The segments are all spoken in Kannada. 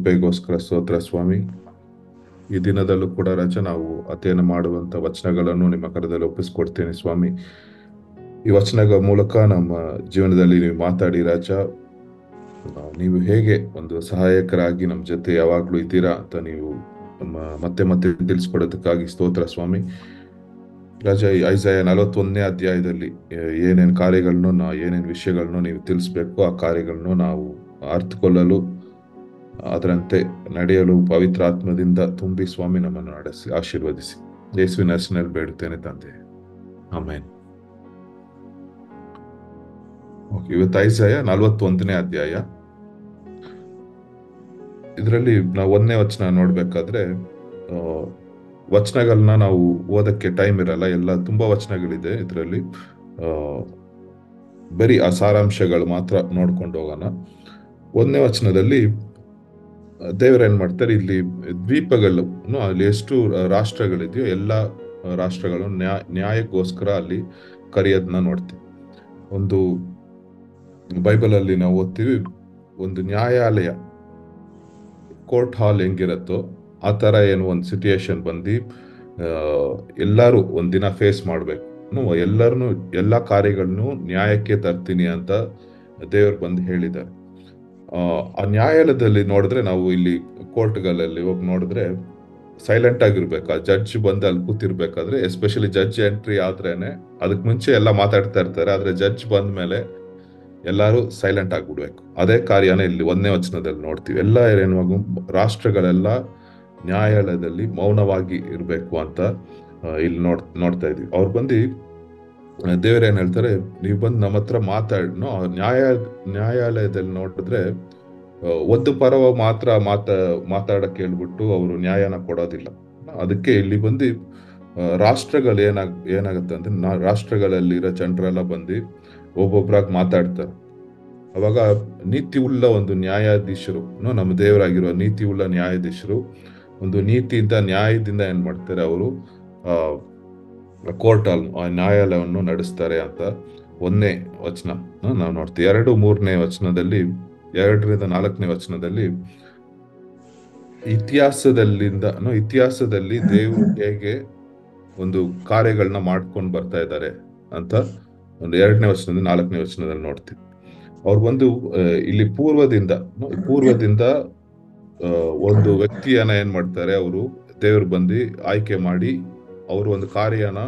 ಕೃಪೆಗೋಸ್ಕರ ಸ್ತೋತ್ರ ಸ್ವಾಮಿ. ಈ ದಿನದಲ್ಲೂ ಕೂಡ ರಾಜ, ನಾವು ಅಧ್ಯಯನ ಮಾಡುವಂತ ವಚನಗಳನ್ನು ನಿಮ್ಮ ಕರದಲ್ಲಿ ಒಪ್ಪಿಸ್ಕೊಡ್ತೇನೆ ಸ್ವಾಮಿ. ಈ ವಚನಗಳ ಮೂಲಕ ನಮ್ಮ ಜೀವನದಲ್ಲಿ ನೀವು ಮಾತಾಡಿ ರಾಜ. ನೀವು ಹೇಗೆ ಒಂದು ಸಹಾಯಕರಾಗಿ ನಮ್ಮ ಜೊತೆ ಯಾವಾಗ್ಲೂ ಇದ್ದೀರಾ ಅಂತ ನೀವು ಮತ್ತೆ ಮತ್ತೆ ತಿಳಿಸ್ಕೊಡೋದಕ್ಕಾಗಿ ಸ್ತೋತ್ರ ಸ್ವಾಮಿ. ರಾಜ, ಈ ಐಸಾಯ 41ನೇ ಅಧ್ಯಾಯದಲ್ಲಿ ಏನೇನು ಕಾರ್ಯಗಳನ್ನು ಏನೇನು ವಿಷಯಗಳನ್ನು ನೀವು ತಿಳಿಸ್ಬೇಕು, ಆ ಕಾರ್ಯಗಳನ್ನು ನಾವು ಅರ್ಥಕೊಳ್ಳಲು ಅದರಂತೆ ನಡೆಯಲು ಪವಿತ್ರ ಆತ್ಮದಿಂದ ತುಂಬಿ ಸ್ವಾಮಿ ನಮ್ಮನ್ನು ನಡೆಸಿ ಆಶೀರ್ವದಿಸಿ. ಯೇಸುವಿನ ಹೆಸರಿನಲ್ಲಿ ಬೇಡುತ್ತೇನೆ ತಂದೆ, ಆಮೇನ್. ಇವತ್ತು ಐಸಾಯ 41ನೇ ಅಧ್ಯಾಯ. ಇದರಲ್ಲಿ ನಾವು 1ನೇ ವಚನ ನೋಡ್ಬೇಕಾದ್ರೆ, ವಚನಗಳನ್ನ ನಾವು ಓದಕ್ಕೆ ಟೈಮ್ ಇರಲ್ಲ, ಎಲ್ಲ ತುಂಬಾ ವಚನಗಳಿದೆ ಇದರಲ್ಲಿ. ಬರೀ ಆ ಸಾರಾಂಶಗಳು ಮಾತ್ರ ನೋಡ್ಕೊಂಡು ಹೋಗೋಣ. 1ನೇ ವಚನದಲ್ಲಿ ದೇವರು ಏನ್ ಮಾಡ್ತಾರೆ, ಇಲ್ಲಿ ದ್ವೀಪಗಳು, ಅಲ್ಲಿ ಎಷ್ಟು ರಾಷ್ಟ್ರಗಳಿದೆಯೋ ಎಲ್ಲ ರಾಷ್ಟ್ರಗಳು ನ್ಯಾಯಕ್ಕೋಸ್ಕರ ಅಲ್ಲಿ ಕರೆಯೋದನ್ನ ನೋಡ್ತೀವಿ. ಒಂದು ಬೈಬಲ್ ಅಲ್ಲಿ ನಾವು ಓದ್ತೀವಿ, ಒಂದು ನ್ಯಾಯಾಲಯ, ಕೋರ್ಟ್ ಹಾಲ್ ಹೆಂಗಿರತ್ತೋ ಆ ತರ ಏನು ಒಂದು ಸಿಚುಯೇಷನ್ ಬಂದು ಎಲ್ಲರೂ ಒಂದಿನ ಫೇಸ್ ಮಾಡ್ಬೇಕು. ಎಲ್ಲರನ್ನು ಎಲ್ಲಾ ಕಾರ್ಯಗಳನ್ನು ನ್ಯಾಯಕ್ಕೆ ತರ್ತೀನಿ ಅಂತ ದೇವರು ಬಂದು ಹೇಳಿದ್ದಾರೆ. ಆ ನ್ಯಾಯಾಲಯದಲ್ಲಿ ನೋಡಿದ್ರೆ, ನಾವು ಇಲ್ಲಿ ಕೋರ್ಟ್ಗಳಲ್ಲಿ ಹೋಗಿ ನೋಡಿದ್ರೆ ಸೈಲೆಂಟ್ ಆಗಿರ್ಬೇಕು. ಆ ಜಡ್ಜ್ ಬಂದು ಅಲ್ಲಿ ಕೂತಿರ್ಬೇಕಾದ್ರೆ, ಎಸ್ಪೆಷಲಿ ಜಡ್ಜ್ ಎಂಟ್ರಿ ಆದ್ರೇನೆ, ಅದಕ್ಕೆ ಮುಂಚೆ ಎಲ್ಲ ಮಾತಾಡ್ತಾ ಇರ್ತಾರೆ, ಆದ್ರೆ ಜಡ್ಜ್ ಬಂದ ಮೇಲೆ ಎಲ್ಲಾರು ಸೈಲೆಂಟ್ ಆಗ್ಬಿಡ್ಬೇಕು. ಅದೇ ಕಾರ್ಯನ ಇಲ್ಲಿ 1ನೇ ವಚನದಲ್ಲಿ ನೋಡ್ತೀವಿ. ಎಲ್ಲ ಏನುವಾಗ ರಾಷ್ಟ್ರಗಳೆಲ್ಲ ನ್ಯಾಯಾಲಯದಲ್ಲಿ ಮೌನವಾಗಿ ಇರ್ಬೇಕು ಅಂತ ಇಲ್ಲಿ ನೋಡ್ತಾ ಇದೀವಿ. ಅವ್ರು ಬಂದು ದೇವ್ರೇನ್ ಹೇಳ್ತಾರೆ, ನೀವು ಬಂದು ನಮ್ಮ ಹತ್ರ ನ್ಯಾಯಾಲಯದಲ್ಲಿ ನೋಡಿದ್ರೆ ಒಂದು ಪರವ ಮಾತ್ರ ಮಾತಾಡಕ್ಕೆ ಹೇಳ್ಬಿಟ್ಟು ಅವರು ನ್ಯಾಯನ ಕೊಡೋದಿಲ್ಲ. ಅದಕ್ಕೆ ಇಲ್ಲಿ ಬಂದು ರಾಷ್ಟ್ರಗಳು ಏನಾಗುತ್ತೆ ಅಂದ್ರೆ, ರಾಷ್ಟ್ರಗಳಲ್ಲಿರೋ ಜನರೆಲ್ಲ ಬಂದು ಒಬ್ಬೊಬ್ರಾಗಿ ಮಾತಾಡ್ತಾರೆ. ಅವಾಗ ನೀತಿ ಉಳ್ಳ ಒಂದು ನ್ಯಾಯಾಧೀಶರು, ನಮ್ಮ ದೇವರಾಗಿರುವ ನೀತಿ ಉಳ್ಳ ನ್ಯಾಯಾಧೀಶರು ಒಂದು ನೀತಿಯಿಂದ ನ್ಯಾಯದಿಂದ ಏನ್ ಮಾಡ್ತಾರೆ, ಅವರು ಕೋರ್ಟ್ ಹಾಲ್ ನ್ಯಾಯಾಲಯವನ್ನು ನಡೆಸ್ತಾರೆ ಅಂತ 1ನೇ ವಚನ ನಾವು ನೋಡ್ತೀವಿ. 2, 3ನೇ ವಚನದಲ್ಲಿ, 2ರಿಂದ 4ನೇ ವಚನದಲ್ಲಿ ಇತಿಹಾಸದಲ್ಲಿ ದೇವರು ಹೇಗೆ ಒಂದು ಕಾರ್ಯಗಳನ್ನ ಮಾಡ್ಕೊಂಡು ಬರ್ತಾ ಇದ್ದಾರೆ ಅಂತ ಒಂದು 2ನೇ ವಚನದಿಂದ 4ನೇ ವಚನದಲ್ಲಿ ನೋಡ್ತೀವಿ. ಅವ್ರು ಬಂದು ಇಲ್ಲಿ ಪೂರ್ವದಿಂದ ಒಂದು ವ್ಯಕ್ತಿಯನ್ನ ಏನ್ ಮಾಡ್ತಾರೆ, ಅವರು ದೇವ್ರು ಬಂದು ಆಯ್ಕೆ ಮಾಡಿ ಅವರು ಒಂದು ಕಾರ್ಯನ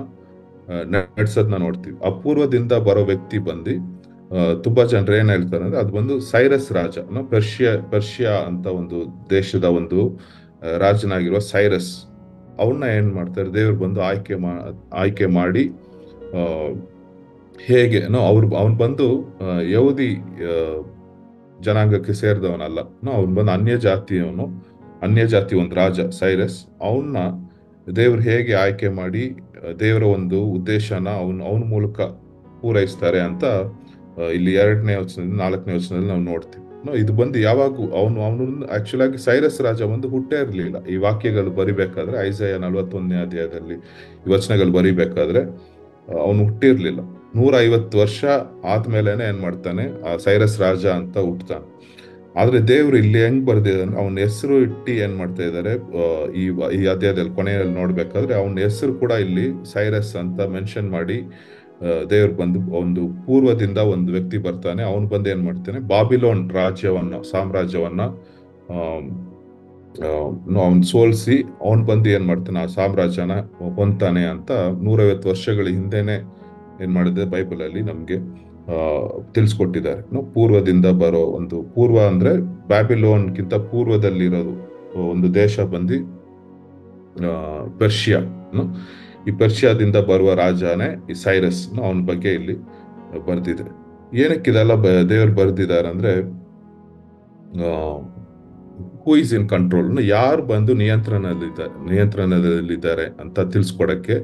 ನಡೆಸೋದನ್ನ ನೋಡ್ತೀವಿ. ಅಪೂರ್ವದಿಂದ ಬರೋ ವ್ಯಕ್ತಿ ಬಂದು ತುಂಬಾ ಜನರು ಏನ್ ಹೇಳ್ತಾರೆ ಅಂದ್ರೆ, ಅದು ಬಂದು ಸೈರಸ್ ರಾಜ, ಪರ್ಷಿಯಾ ಅಂತ ಒಂದು ದೇಶದ ಒಂದು ರಾಜನಾಗಿರುವ ಸೈರಸ್. ಅವನ್ನ ಏನ್ ಮಾಡ್ತಾರೆ, ದೇವ್ರು ಬಂದು ಆಯ್ಕೆ ಮಾಡಿ ಹೇಗೆ ಅವನ್ ಬಂದು ಯಹೂದಿ ಜನಾಂಗಕ್ಕೆ ಸೇರಿದವನಲ್ಲ, ಅವನ್ ಬಂದು ಅನ್ಯ ಜಾತಿ ಒಂದು ರಾಜ ಸೈರಸ್. ಅವನ್ನ ದೇವ್ರು ಹೇಗೆ ಆಯ್ಕೆ ಮಾಡಿ ದೇವರ ಒಂದು ಉದ್ದೇಶನ ಅವನ ಮೂಲಕ ಪೂರೈಸ್ತಾರೆ ಅಂತ ಇಲ್ಲಿ 2ನೇ ವಚನದಿಂದ 4ನೇ ವಚನದಲ್ಲಿ ನಾವು ನೋಡ್ತೀವಿ. ಇದು ಬಂದು ಯಾವಾಗ ಅವನು ಆಕ್ಚುಲ್ ಆಗಿ ಸೈರಸ್ ರಾಜ ಒಂದು ಹುಟ್ಟೇ ಇರ್ಲಿಲ್ಲ. ಈ ವಾಕ್ಯಗಳು ಬರಿಬೇಕಾದ್ರೆ, ಐಸಾಯ 41ನೇ ಅಧ್ಯಾಯದಲ್ಲಿ ಈ ವಚನಗಳು ಬರಿಬೇಕಾದ್ರೆ ಅವನು ಹುಟ್ಟಿರ್ಲಿಲ್ಲ. 150 ವರ್ಷ ಆದ್ಮೇಲೆನೆ ಏನ್ ಮಾಡ್ತಾನೆ, ಆ ಸೈರಸ್ ರಾಜ ಅಂತ ಹುಟ್ಟತಾನೆ. ಆದ್ರೆ ದೇವ್ರು ಇಲ್ಲಿ ಹೆಂಗ್ ಬರ್ದಿದ್ದಾನೆ, ಅವನ ಹೆಸರು ಇಟ್ಟು ಏನ್ ಮಾಡ್ತಾ ಇದ್ದಾರೆ, ಈ ಅಧ್ಯಾಯದಲ್ಲಿ ಕೊನೆಯಲ್ಲಿ ನೋಡ್ಬೇಕಾದ್ರೆ ಅವನ ಹೆಸರು ಕೂಡ ಇಲ್ಲಿ ಸೈರಸ್ ಅಂತ ಮೆನ್ಷನ್ ಮಾಡಿ ದೇವ್ರು ಬಂದು ಒಂದು ಪೂರ್ವದಿಂದ ಒಂದು ವ್ಯಕ್ತಿ ಬರ್ತಾನೆ. ಅವನು ಬಂದು ಏನ್ ಮಾಡ್ತಾನೆ, ಬಾಬಿಲೋನ್ ಸಾಮ್ರಾಜ್ಯವನ್ನ ಅವನ್ ಸೋಲ್ಸಿ ಅವನ್ ಬಂದು ಏನ್ ಮಾಡ್ತಾನೆ, ಆ ಸಾಮ್ರಾಜ್ಯನ ಹೊಂತಾನೆ ಅಂತ 150 ವರ್ಷಗಳ ಹಿಂದೆನೆ ಏನ್ ಮಾಡಿದೆ ಬೈಬಲ್ ಅಲ್ಲಿ ನಮ್ಗೆ ತಿಳಿಸ್ಕೊಟ್ಟಿದ್ದಾರೆ. ಪೂರ್ವದಿಂದ ಬರೋ ಒಂದು, ಪೂರ್ವ ಅಂದ್ರೆ ಬ್ಯಾಬಿಲೋನ್ಗಿಂತ ಪೂರ್ವದಲ್ಲಿರೋದು ಒಂದು ದೇಶ ಬಂದು ಪರ್ಷಿಯಾ. ಈ ಪರ್ಷಿಯಾದಿಂದ ಬರುವ ರಾಜನೇ ಈ ಸೈರಸ್. ಅವನ ಬಗ್ಗೆ ಇಲ್ಲಿ ಬರ್ದಿದೆ. ಏನಕ್ಕಿದೆಲ್ಲ ದೇವರು ಬರ್ದಿದ್ದಾರೆ ಅಂದ್ರೆ, ಹೂ ಇಸ್ ಇನ್ ಕಂಟ್ರೋಲ್, ಯಾರು ಬಂದು ನಿಯಂತ್ರಣದಲ್ಲಿದ್ದಾರೆ ಅಂತ ತಿಳಿಸ್ಕೊಡಕ್ಕೆ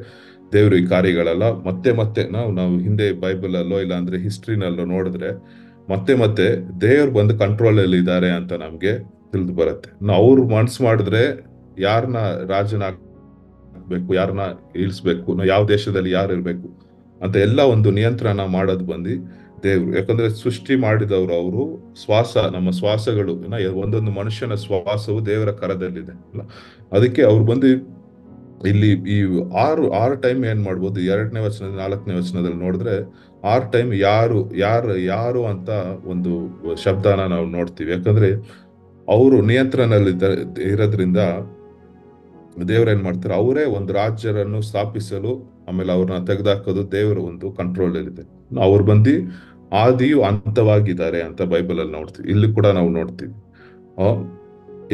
ದೇವರು ಈ ಕಾರ್ಯಗಳೆಲ್ಲ ಮತ್ತೆ ನಾವು ಹಿಂದೆ ಬೈಬಲ್ ಅಲ್ಲೋ ಇಲ್ಲ ಅಂದ್ರೆ ಹಿಸ್ಟ್ರಿನಲ್ಲೋ ನೋಡಿದ್ರೆ ಮತ್ತೆ ದೇವ್ರು ಬಂದು ಕಂಟ್ರೋಲ್ ಅಲ್ಲಿ ಇದ್ದಾರೆ ಅಂತ ನಮ್ಗೆ ತಿಳಿದು ಬರುತ್ತೆ. ಅವ್ರು ಮನ್ಸು ಮಾಡಿದ್ರೆ ಯಾರನ್ನ ರಾಜನಾಗಬೇಕು, ಯಾರನ್ನ ಇಳಿಸ್ಬೇಕು, ಯಾವ ದೇಶದಲ್ಲಿ ಯಾರು ಇರ್ಬೇಕು ಅಂತ ಎಲ್ಲ ಒಂದು ನಿಯಂತ್ರಣ ಮಾಡೋದು ಬಂದು ದೇವ್ರು. ಯಾಕಂದ್ರೆ ಸೃಷ್ಟಿ ಮಾಡಿದವರು ಅವರು. ನಮ್ಮ ಶ್ವಾಸಗಳು ಒಂದೊಂದು ಮನುಷ್ಯನ ಶ್ವಾಸವು ದೇವರ ಕರದಲ್ಲಿದೆ ಅಲ್ಲ. ಅದಕ್ಕೆ ಅವ್ರು ಬಂದು ಇಲ್ಲಿ ಈ ಆರು ಟೈಮ್ ಏನ್ ಮಾಡ್ಬೋದು, 2ನೇ ವಚನದಲ್ಲಿ 4ನೇ ವಚನದಲ್ಲಿ ನೋಡಿದ್ರೆ 6 ಟೈಮ್ ಯಾರು ಅಂತ ಒಂದು ಶಬ್ದನ ನಾವು ನೋಡ್ತೀವಿ. ಯಾಕಂದ್ರೆ ಅವರು ನಿಯಂತ್ರಣದಲ್ಲಿ ಇರೋದ್ರಿಂದ ದೇವ್ರು ಏನ್ ಮಾಡ್ತಾರೆ, ಅವರೇ ಒಂದು ರಾಜ್ಯರನ್ನು ಸ್ಥಾಪಿಸಲು ಆಮೇಲೆ ಅವ್ರನ್ನ ತೆಗೆದಾಕೋದು ದೇವರ ಒಂದು ಕಂಟ್ರೋಲ್ ಅಲ್ಲಿದೆ. ಅವ್ರು ಬಂದು ಆದಿಯು ಅಂತವಾಗಿದ್ದಾರೆ ಅಂತ ಬೈಬಲ್ ಅಲ್ಲಿ ನೋಡ್ತೀವಿ. ಇಲ್ಲಿ ಕೂಡ ನಾವು ನೋಡ್ತೀವಿ ಆ,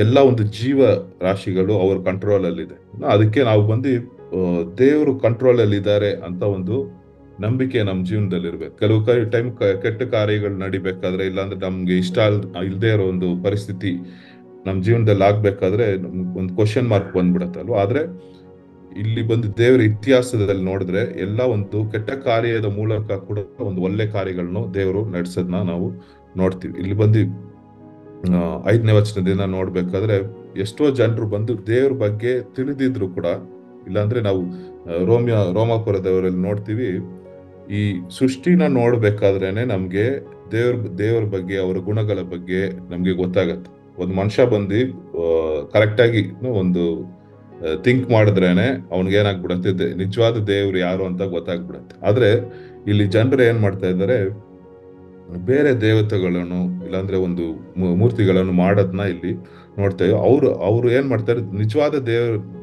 ಎಲ್ಲ ಒಂದು ಜೀವ ರಾಶಿಗಳು ಅವ್ರ ಕಂಟ್ರೋಲ್ ಅಲ್ಲಿ ಇದೆ. ಅದಕ್ಕೆ ನಾವು ಬಂದು ದೇವರು ಕಂಟ್ರೋಲ್ ಅಲ್ಲಿ ಇದ್ದಾರೆ ಅಂತ ಒಂದು ನಂಬಿಕೆ ನಮ್ಮ ಜೀವನದಲ್ಲಿ ಇರ್ಬೇಕು. ಕೆಲವು ಟೈಮ್ ಕೆಟ್ಟ ಕಾರ್ಯಗಳು ನಡಿಬೇಕಾದ್ರೆ, ಇಲ್ಲಾಂದ್ರೆ ನಮ್ಗೆ ಇಷ್ಟ ಇಲ್ಲದೆ ಇರೋ ಒಂದು ಪರಿಸ್ಥಿತಿ ನಮ್ಮ ಜೀವನದಲ್ಲಿ ಆಗ್ಬೇಕಾದ್ರೆ ಒಂದು ಕ್ವಶನ್ ಮಾರ್ಕ್ ಬಂದ್ಬಿಡತ್ತಲ್ವ. ಆದ್ರೆ ಇಲ್ಲಿ ಬಂದು ದೇವರ ಇತಿಹಾಸದಲ್ಲಿ ನೋಡಿದ್ರೆ ಎಲ್ಲ ಒಂದು ಕೆಟ್ಟ ಕಾರ್ಯದ ಮೂಲಕ ಕೂಡ ಒಂದು ಒಳ್ಳೆ ಕಾರ್ಯಗಳನ್ನು ದೇವರು ನಡೆಸೋದನ್ನ ನಾವು ನೋಡ್ತೀವಿ. ಇಲ್ಲಿ ಬಂದು 5ನೇ ವಚನದಿಂದ ನೋಡ್ಬೇಕಾದ್ರೆ ಎಷ್ಟೋ ಜನರು ಬಂದು ದೇವ್ರ ಬಗ್ಗೆ ತಿಳಿದಿದ್ರು ಕೂಡ, ಇಲ್ಲಾಂದ್ರೆ ನಾವು ರೋಮಾಪುರದವರಲ್ಲಿ ನೋಡ್ತೀವಿ, ಈ ಸೃಷ್ಟಿನ ನೋಡ್ಬೇಕಾದ್ರೇನೆ ನಮ್ಗೆ ದೇವ್ರ ಬಗ್ಗೆ, ಅವರ ಗುಣಗಳ ಬಗ್ಗೆ ನಮ್ಗೆ ಗೊತ್ತಾಗತ್ತೆ. ಒಂದು ಮನುಷ್ಯ ಬಂದು ಕರೆಕ್ಟ್ ಆಗಿ ಒಂದು ಥಿಂಕ್ ಮಾಡಿದ್ರೇನೆ ಅವ್ನಿಗೆ ಏನಾಗ್ಬಿಡತ್ತೆ, ನಿಜವಾದ ದೇವ್ರು ಯಾರು ಅಂತ ಗೊತ್ತಾಗ್ಬಿಡತ್ತೆ. ಆದ್ರೆ ಇಲ್ಲಿ ಜನರು ಏನ್ ಮಾಡ್ತಾ ಇದ್ದಾರೆ, ಬೇರೆ ದೇವತೆಗಳನ್ನು ಇಲ್ಲಾಂದ್ರೆ ಒಂದು ಮೂರ್ತಿಗಳನ್ನು ಮಾಡೋದನ್ನ ಇಲ್ಲಿ ನೋಡ್ತೇವೆ. ಅವ್ರು ಏನ್ ಮಾಡ್ತಾರೆ, ನಿಜವಾದ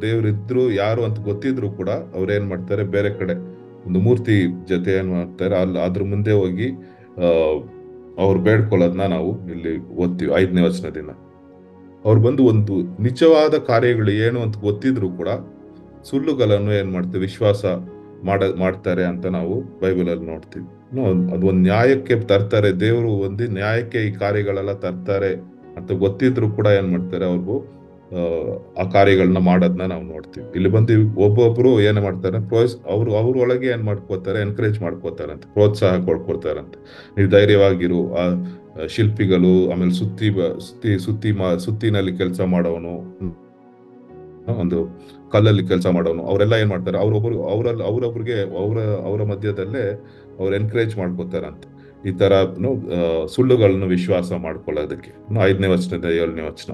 ದೇವ್ರಿದ್ರು ಯಾರು ಅಂತ ಗೊತ್ತಿದ್ರು ಕೂಡ ಅವ್ರು ಏನ್ ಮಾಡ್ತಾರೆ, ಬೇರೆ ಕಡೆ ಒಂದು ಮೂರ್ತಿ ಜೊತೆ ಏನ್ ಮಾಡ್ತಾರೆ, ಅದ್ರ ಮುಂದೆ ಹೋಗಿ ಅವ್ರು ಬೇಡ್ಕೊಳ್ಳೋದನ್ನ ನಾವು ಇಲ್ಲಿ ಓದ್ತೀವಿ 5ನೇ ವಚನದಿಂದ. ಅವ್ರು ಬಂದು ಒಂದು ನಿಜವಾದ ಕಾರ್ಯಗಳು ಏನು ಅಂತ ಗೊತ್ತಿದ್ರು ಕೂಡ ಸುಳ್ಳುಗಳನ್ನು ಏನ್ ಮಾಡ್ತೀವಿ, ವಿಶ್ವಾಸ ಮಾಡ್ತಾರೆ ಅಂತ ನಾವು ಬೈಬಲ್ ಅಲ್ಲಿ ನೋಡ್ತೀವಿ. ಅದೊಂದು ನ್ಯಾಯಕ್ಕೆ ತರ್ತಾರೆ, ದೇವರು ಒಂದು ನ್ಯಾಯಕ್ಕೆ ಈ ಕಾರ್ಯಗಳೆಲ್ಲ ತರ್ತಾರೆ ಅಂತ ಗೊತ್ತಿದ್ರು ಕೂಡ ಏನ್ ಮಾಡ್ತಾರೆ, ಅವ್ರಿಗೂ ಆ ಕಾರ್ಯಗಳನ್ನ ಮಾಡೋದನ್ನ ನಾವು ನೋಡ್ತೀವಿ. ಇಲ್ಲಿ ಬಂದು ಒಬ್ಬೊಬ್ರು ಏನ್ ಮಾಡ್ತಾರೆ, ಅವ್ರ ಒಳಗೆ ಏನ್ ಮಾಡ್ಕೋತಾರೆ, ಎನ್ಕರೇಜ್ ಮಾಡ್ಕೋತಾರಂತೆ, ಪ್ರೋತ್ಸಾಹ ಕೊಡ್ಕೊಡ್ತಾರಂತೆ. ನೀವು ಧೈರ್ಯವಾಗಿರು. ಆ ಶಿಲ್ಪಿಗಳು, ಆಮೇಲೆ ಸುತ್ತಿನಲ್ಲಿ ಕೆಲಸ ಮಾಡೋನು, ಒಂದು ಕಲ್ಲಲ್ಲಿ ಕೆಲಸ ಮಾಡೋನು, ಅವರೆಲ್ಲ ಏನ್ ಮಾಡ್ತಾರೆ, ಅವ್ರೊಬ್ರಿಗೆ ಅವರ ಮಧ್ಯದಲ್ಲೇ ಅವ್ರು ಎನ್ಕರೇಜ್ ಮಾಡ್ಕೋತಾರಂತೆ ಈ ತರ ಸುಳ್ಳುಗಳನ್ನು ವಿಶ್ವಾಸ ಮಾಡ್ಕೊಳ್ಳೋದಕ್ಕೆ. 5ನೇ ವಚನದ 7ನೇ ವಚನ.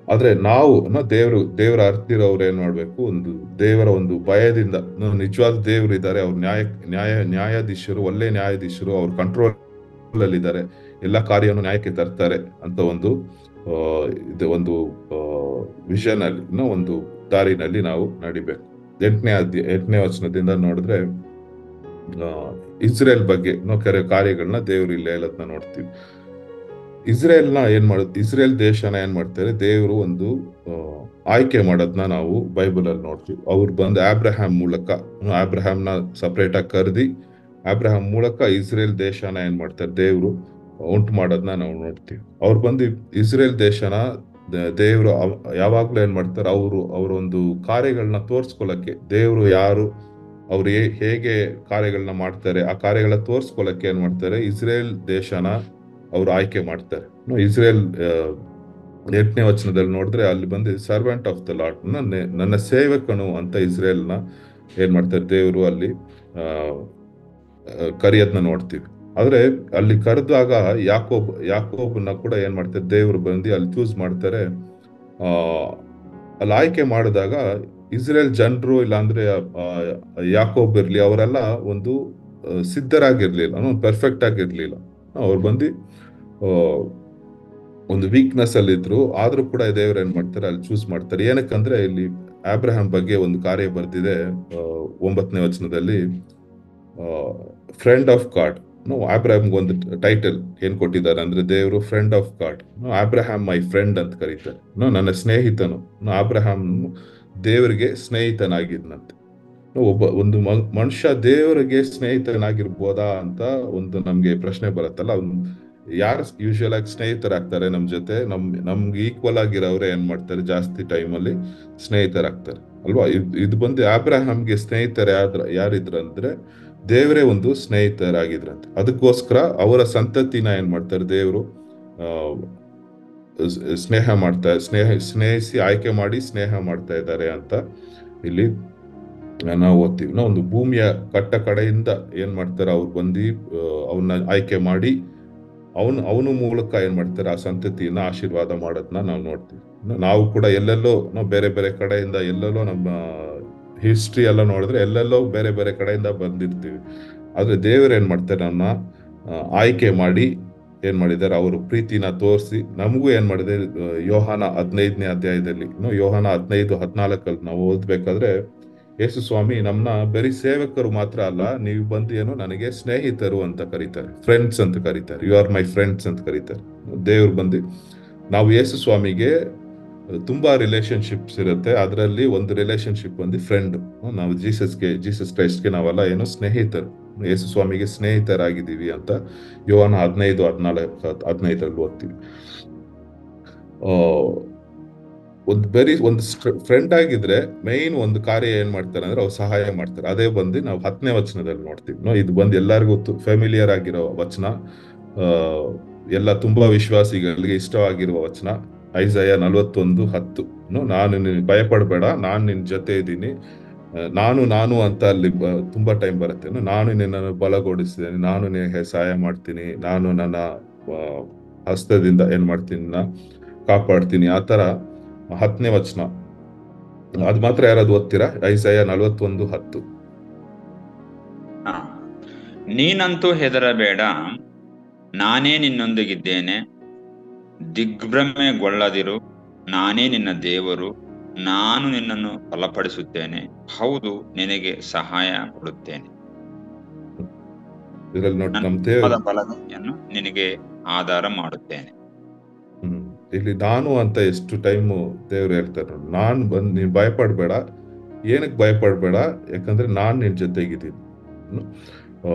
ಆದ್ರೆ ನಾವು ದೇವರ ಅರ್ತಿರೋರು ಏನ್ ಮಾಡ್ಬೇಕು, ಒಂದು ದೇವರ ಒಂದು ಭಯದಿಂದ, ನಿಜವಾದ ದೇವ್ರು ಇದ್ದಾರೆ, ಅವ್ರು ನ್ಯಾಯಾಧೀಶರು, ಒಳ್ಳೆ ನ್ಯಾಯಾಧೀಶರು, ಅವ್ರ ಕಂಟ್ರೋಲ್ ಅಲ್ಲಿ ಇದ್ದಾರೆ, ಎಲ್ಲ ಕಾರ್ಯವನ್ನು ನ್ಯಾಯಕ್ಕೆ ತರ್ತಾರೆ ಅಂತ ಒಂದು ಒಂದು ವಿಷನ್ ಅಲ್ಲಿ ಒಂದು ದಾರಿನಲ್ಲಿ ನಾವು ನಡಿಬೇಕು. 8ನೇ ವಚನದಿಂದ ನೋಡಿದ್ರೆ ಇಸ್ರೇಲ್ ಬಗ್ಗೆ ಕೆಲವು ಕಾರ್ಯಗಳನ್ನ ದೇವ್ರು ಇಲ್ಲಿ ಹೇಳೋದನ್ನ ನೋಡ್ತೀವಿ. ಇಸ್ರೇಲ್ ದೇಶನ ಏನ್ ಮಾಡ್ತಾರೆ, ದೇವರು ಒಂದು ಆಯ್ಕೆ ಮಾಡೋದನ್ನ ನಾವು ಬೈಬಲ್ ಅಲ್ಲಿ ನೋಡ್ತೀವಿ. ಅವ್ರು ಬಂದು ಅಬ್ರಹಾಂನ ಸಪರೇಟ್ ಆಗಿ ಕರೆದಿ, ಅಬ್ರಹಾಂ ಮೂಲಕ ಇಸ್ರೇಲ್ ದೇಶನ ಏನ್ ಮಾಡ್ತಾರೆ, ದೇವರು ಉಂಟು ಮಾಡೋದನ್ನ ನಾವು ನೋಡ್ತೀವಿ. ಅವ್ರು ಬಂದು ಇಸ್ರೇಲ್ ದೇಶನ ದೇವರು ಯಾವಾಗ್ಲೂ ಏನ್ ಮಾಡ್ತಾರೆ, ಅವ್ರ ಒಂದು ಕಾರ್ಯಗಳನ್ನ ತೋರ್ಸ್ಕೊಳಕ್ಕೆ, ದೇವರು ಯಾರು, ಅವ್ರು ಹೇಗೆ ಕಾರ್ಯಗಳನ್ನ ಮಾಡ್ತಾರೆ, ಆ ಕಾರ್ಯಗಳ ತೋರ್ಸ್ಕೊಳಕ್ಕೆ ಏನ್ ಮಾಡ್ತಾರೆ, ಇಸ್ರೇಲ್ ದೇಶನ ಅವ್ರು ಆಯ್ಕೆ ಮಾಡ್ತಾರೆ. ಇಸ್ರೇಲ್ 8ನೇ ವಚನದಲ್ಲಿ ನೋಡಿದ್ರೆ ಅಲ್ಲಿ ಬಂದು ಸರ್ವೆಂಟ್ ಆಫ್ ದ ಲಾರ್ಡ್, ನನ್ನ ಸೇವಕನು ಅಂತ ಇಸ್ರೇಲ್ನ ಏನ್ ಮಾಡ್ತಾರೆ, ದೇವರು ಅಲ್ಲಿ ಕರೆಯೋದನ್ನ ನೋಡ್ತೀವಿ. ಆದ್ರೆ ಅಲ್ಲಿ ಕರೆದಾಗ ಯಾಕೋಬನ್ನ ಕೂಡ ಏನ್ ಮಾಡ್ತಾರೆ, ದೇವರು ಬಂದು ಅಲ್ಲಿ ಚೂಸ್ ಮಾಡ್ತಾರೆ. ಅಲ್ಲಿ ಆಯ್ಕೆ ಮಾಡಿದಾಗ ಇಸ್ರೇಲ್ ಜನರು, ಇಲ್ಲಾಂದ್ರೆ ಯಾಕೋಬ್ ಇರ್ಲಿ, ಅವರೆಲ್ಲ ಒಂದು ಸಿದ್ಧರಾಗಿರ್ಲಿಲ್ಲ, ಪರ್ಫೆಕ್ಟ್ ಆಗಿರ್ಲಿಲ್ಲ. ಅವ್ರು ಬಂದು ಒಂದು ವೀಕ್ನೆಸ್ ಅಲ್ಲಿ ಇದ್ರು. ಆದ್ರೂ ಕೂಡ ದೇವ್ರು ಏನ್ ಮಾಡ್ತಾರೆ, ಅಲ್ಲಿ ಚೂಸ್ ಮಾಡ್ತಾರೆ. ಏನಕ್ಕಂದ್ರೆ ಇಲ್ಲಿ ಅಬ್ರಹಾಂ ಬಗ್ಗೆ ಒಂದು ಕಾರ್ಯ ಬರ್ತಿದೆ 9ನೇ ವಚನದಲ್ಲಿ, ಫ್ರೆಂಡ್ ಆಫ್ ಗಾಡ್. ಅಬ್ರಹಾಂಗೆ ಒಂದು ಟೈಟಲ್ ಏನ್ ಕೊಟ್ಟಿದ್ದಾರೆ ಅಂದ್ರೆ, ದೇವರು friend of god. Abraham my friend ಅಂತ ಕರೀತಾರೆ, ನನ್ನ ಸ್ನೇಹಿತನು. ಅಬ್ರಹಾಂ ದೇವರಿಗೆ ಸ್ನೇಹಿತನಾಗಿದ್ನಂತೆ. ಒಂದು ಮನುಷ್ಯ ದೇವರಿಗೆ ಸ್ನೇಹಿತನಾಗಿರ್ಬೋದಾ ಅಂತ ಒಂದು ನಮ್ಗೆ ಪ್ರಶ್ನೆ ಬರುತ್ತಲ್ಲ. ಯಾರು ಯೂಶುವಲ್ ಆಗಿ ಸ್ನೇಹಿತರಾಗ್ತಾರೆ ನಮ್ ಜೊತೆ, ನಮ್ಗೆ ಈಕ್ವಲ್ ಆಗಿರೋವ್ರೆ ಏನ್ ಮಾಡ್ತಾರೆ, ಜಾಸ್ತಿ ಟೈಮ್ ಅಲ್ಲಿ ಸ್ನೇಹಿತರಾಗ್ತಾರೆ ಅಲ್ವಾ. ಇದು ಬಂದು ಅಬ್ರಹಾಂಗೆ ಯಾರಿದ್ರಂದ್ರೆ ದೇವರೇ ಒಂದು ಸ್ನೇಹಿತರಾಗಿದ್ರಂತೆ. ಅದಕ್ಕೋಸ್ಕರ ಅವರ ಸಂತತಿನ ಏನ್ ಮಾಡ್ತಾರೆ, ದೇವರು ಸ್ನೇಹಿಸಿ ಆಯ್ಕೆ ಮಾಡಿ ಸ್ನೇಹ ಮಾಡ್ತಾ ಇದ್ದಾರೆ ಅಂತ ಇಲ್ಲಿ ನಾವು ಓದ್ತೀವಿ. ಒಂದು ಭೂಮಿಯ ಕಟ್ಟ ಕಡೆಯಿಂದ ಏನ್ ಮಾಡ್ತಾರೆ, ಅವ್ರು ಬಂದು ಅವನ್ನ ಆಯ್ಕೆ ಮಾಡಿ ಅವನು ಮೂಲಕ ಏನ್ ಮಾಡ್ತಾರೆ ಆ ಸಂತತಿಯನ್ನ ಆಶೀರ್ವಾದ ಮಾಡೋದನ್ನ ನಾವು ನೋಡ್ತೀವಿ. ನಾವು ಕೂಡ ಎಲ್ಲೆಲ್ಲೋ ನಾವು ಬೇರೆ ಬೇರೆ ಕಡೆಯಿಂದ ಎಲ್ಲೆಲ್ಲೋ ನಮ್ಮ ಹಿಸ್ಟ್ರಿ ಎಲ್ಲ ನೋಡಿದ್ರೆ ಎಲ್ಲೆಲ್ಲೋ ಬೇರೆ ಬೇರೆ ಕಡೆಯಿಂದ ಬಂದಿರ್ತೀವಿ. ಆದ್ರೆ ದೇವರು ಏನ್ ಮಾಡ್ತಾರೆ, ನನ್ನ ಆಯ್ಕೆ ಮಾಡಿ ಏನ್ ಮಾಡಿದ್ದಾರೆ, ಅವರು ಪ್ರೀತಿನ ತೋರಿಸಿ ನಮಗೂ ಏನ್ ಮಾಡಿದೆ. ಯೋಹಾನ 15ನೇ ಅಧ್ಯಾಯದಲ್ಲಿ ಯೋಹಾನ 15:14 ನಾವು ಓದ್ಬೇಕಾದ್ರೆ ಯೇಸು ಸ್ವಾಮಿ ನಮ್ಮನ್ನ ಬರೀ ಸೇವಕರು ಮಾತ್ರ ಅಲ್ಲ, ನೀವು ಬಂದು ಏನೋ ನನಗೆ ಸ್ನೇಹಿತರು ಅಂತ ಕರೀತಾರೆ, ಫ್ರೆಂಡ್ಸ್ ಅಂತ ಕರೀತಾರೆ. ಯು ಆರ್ ಮೈ ಫ್ರೆಂಡ್ಸ್ ಅಂತ ಕರೀತಾರೆ. ದೇವ್ರು ಬಂದು ನಾವು ಯೇಸು ಸ್ವಾಮಿಗೆ ತುಂಬಾ ರಿಲೇಶನ್ಶಿಪ್ಸ್ ಇರುತ್ತೆ. ಅದರಲ್ಲಿ ಒಂದು ರಿಲೇಶನ್ಶಿಪ್ ಬಂದು ಫ್ರೆಂಡ್. ನಾವು ಜೀಸಸ್ ಕ್ರೈಸ್ಟ್ಗೆ ನಾವೆಲ್ಲ ಏನೋ ಸ್ನೇಹಿತರು, ಯೇಸು ಸ್ವಾಮಿಗೆ ಸ್ನೇಹಿತರಾಗಿದ್ದೀವಿ ಅಂತ ಯೋಹಾನ 15:14-15 ಓದ್ತೀವಿ. ಒಂದು ಫ್ರೆಂಡ್ ಆಗಿದ್ರೆ ಮೈನ್ ಒಂದು ಕಾರ್ಯ ಏನ್ ಮಾಡ್ತಾರೆ ಅಂದ್ರೆ ಅವ್ರು ಸಹಾಯ ಮಾಡ್ತಾರೆ. ಅದೇ ಬಂದು ನಾವು 10ನೇ ವಚನದಲ್ಲಿ ನೋಡ್ತೀವಿ. ಇದು ಬಂದು ಎಲ್ಲರಿಗೂ ಫೆಮಿಲಿಯರ್ ಆಗಿರೋ ವಚನ, ಎಲ್ಲ ತುಂಬಾ ವಿಶ್ವಾಸಿಗಳಿಗೆ ಇಷ್ಟವಾಗಿರುವ ವಚನ. ಐಸಾಯ 41:10. ನಾನು ನಿನ್ ಭಯಪಡಬೇಡ, ನಾನು ನಿನ್ ಜೊತೆ ಇದ್ದೀನಿ. ನಾನು ಅಂತ ಅಲ್ಲಿ ತುಂಬಾ ಟೈಮ್ ಬರುತ್ತೆ. ನಾನು ನಿನ್ನನ್ನು ಬಲಗೊಳಿಸಿದ್ದೇನೆ, ನಾನು ನಿನಗೆ ಸಹಾಯ ಮಾಡ್ತೀನಿ, ನಾನು ನನ್ನ ಹಸ್ತದಿಂದ ಏನ್ ಮಾಡ್ತೀನಿ, ಕಾಪಾಡ್ತೀನಿ. ಆತರ 10ನೇ ವಚನ ಅದ್ ಮಾತ್ರ ಯಾರಾದ್ರು ಓದ್ತೀರಾ? ಐಸಾಯ 41:10. ನೀನಂತೂ ಹೆದರಬೇಡ, ನಾನೇ ನಿನ್ನೊಂದಿಗಿದ್ದೇನೆ. ದಿಗ್ಭ್ರಮೆಗೊಳ್ಳದಿರು, ನಾನೇ ನಿನ್ನ ದೇವರು. ನಾನು ನಿನ್ನನ್ನು ಬಲಪಡಿಸುತ್ತೇನೆ, ಹೌದು ನಿನಗೆ ಸಹಾಯ ಕೊಡುತ್ತೇನೆ. ಬಲಗೈಯನ್ನು ನಿನಗೆ ಆಧಾರ ಮಾಡುತ್ತೇನೆ. ಇಲ್ಲಿ ನಾನು ಅಂತ ಎಷ್ಟು ಟೈಮು ದೇವ್ರು ಹೇಳ್ತಾರೆ. ನೀನ್ ಭಯಪಡ್ಬೇಡ. ಏನಕ್ಕೆ ಭಯಪಡ್ಬೇಡ? ಯಾಕಂದ್ರೆ ನಾನ್ ನಿನ್ ಜೊತೆಗಿದ್ದೀನಿ.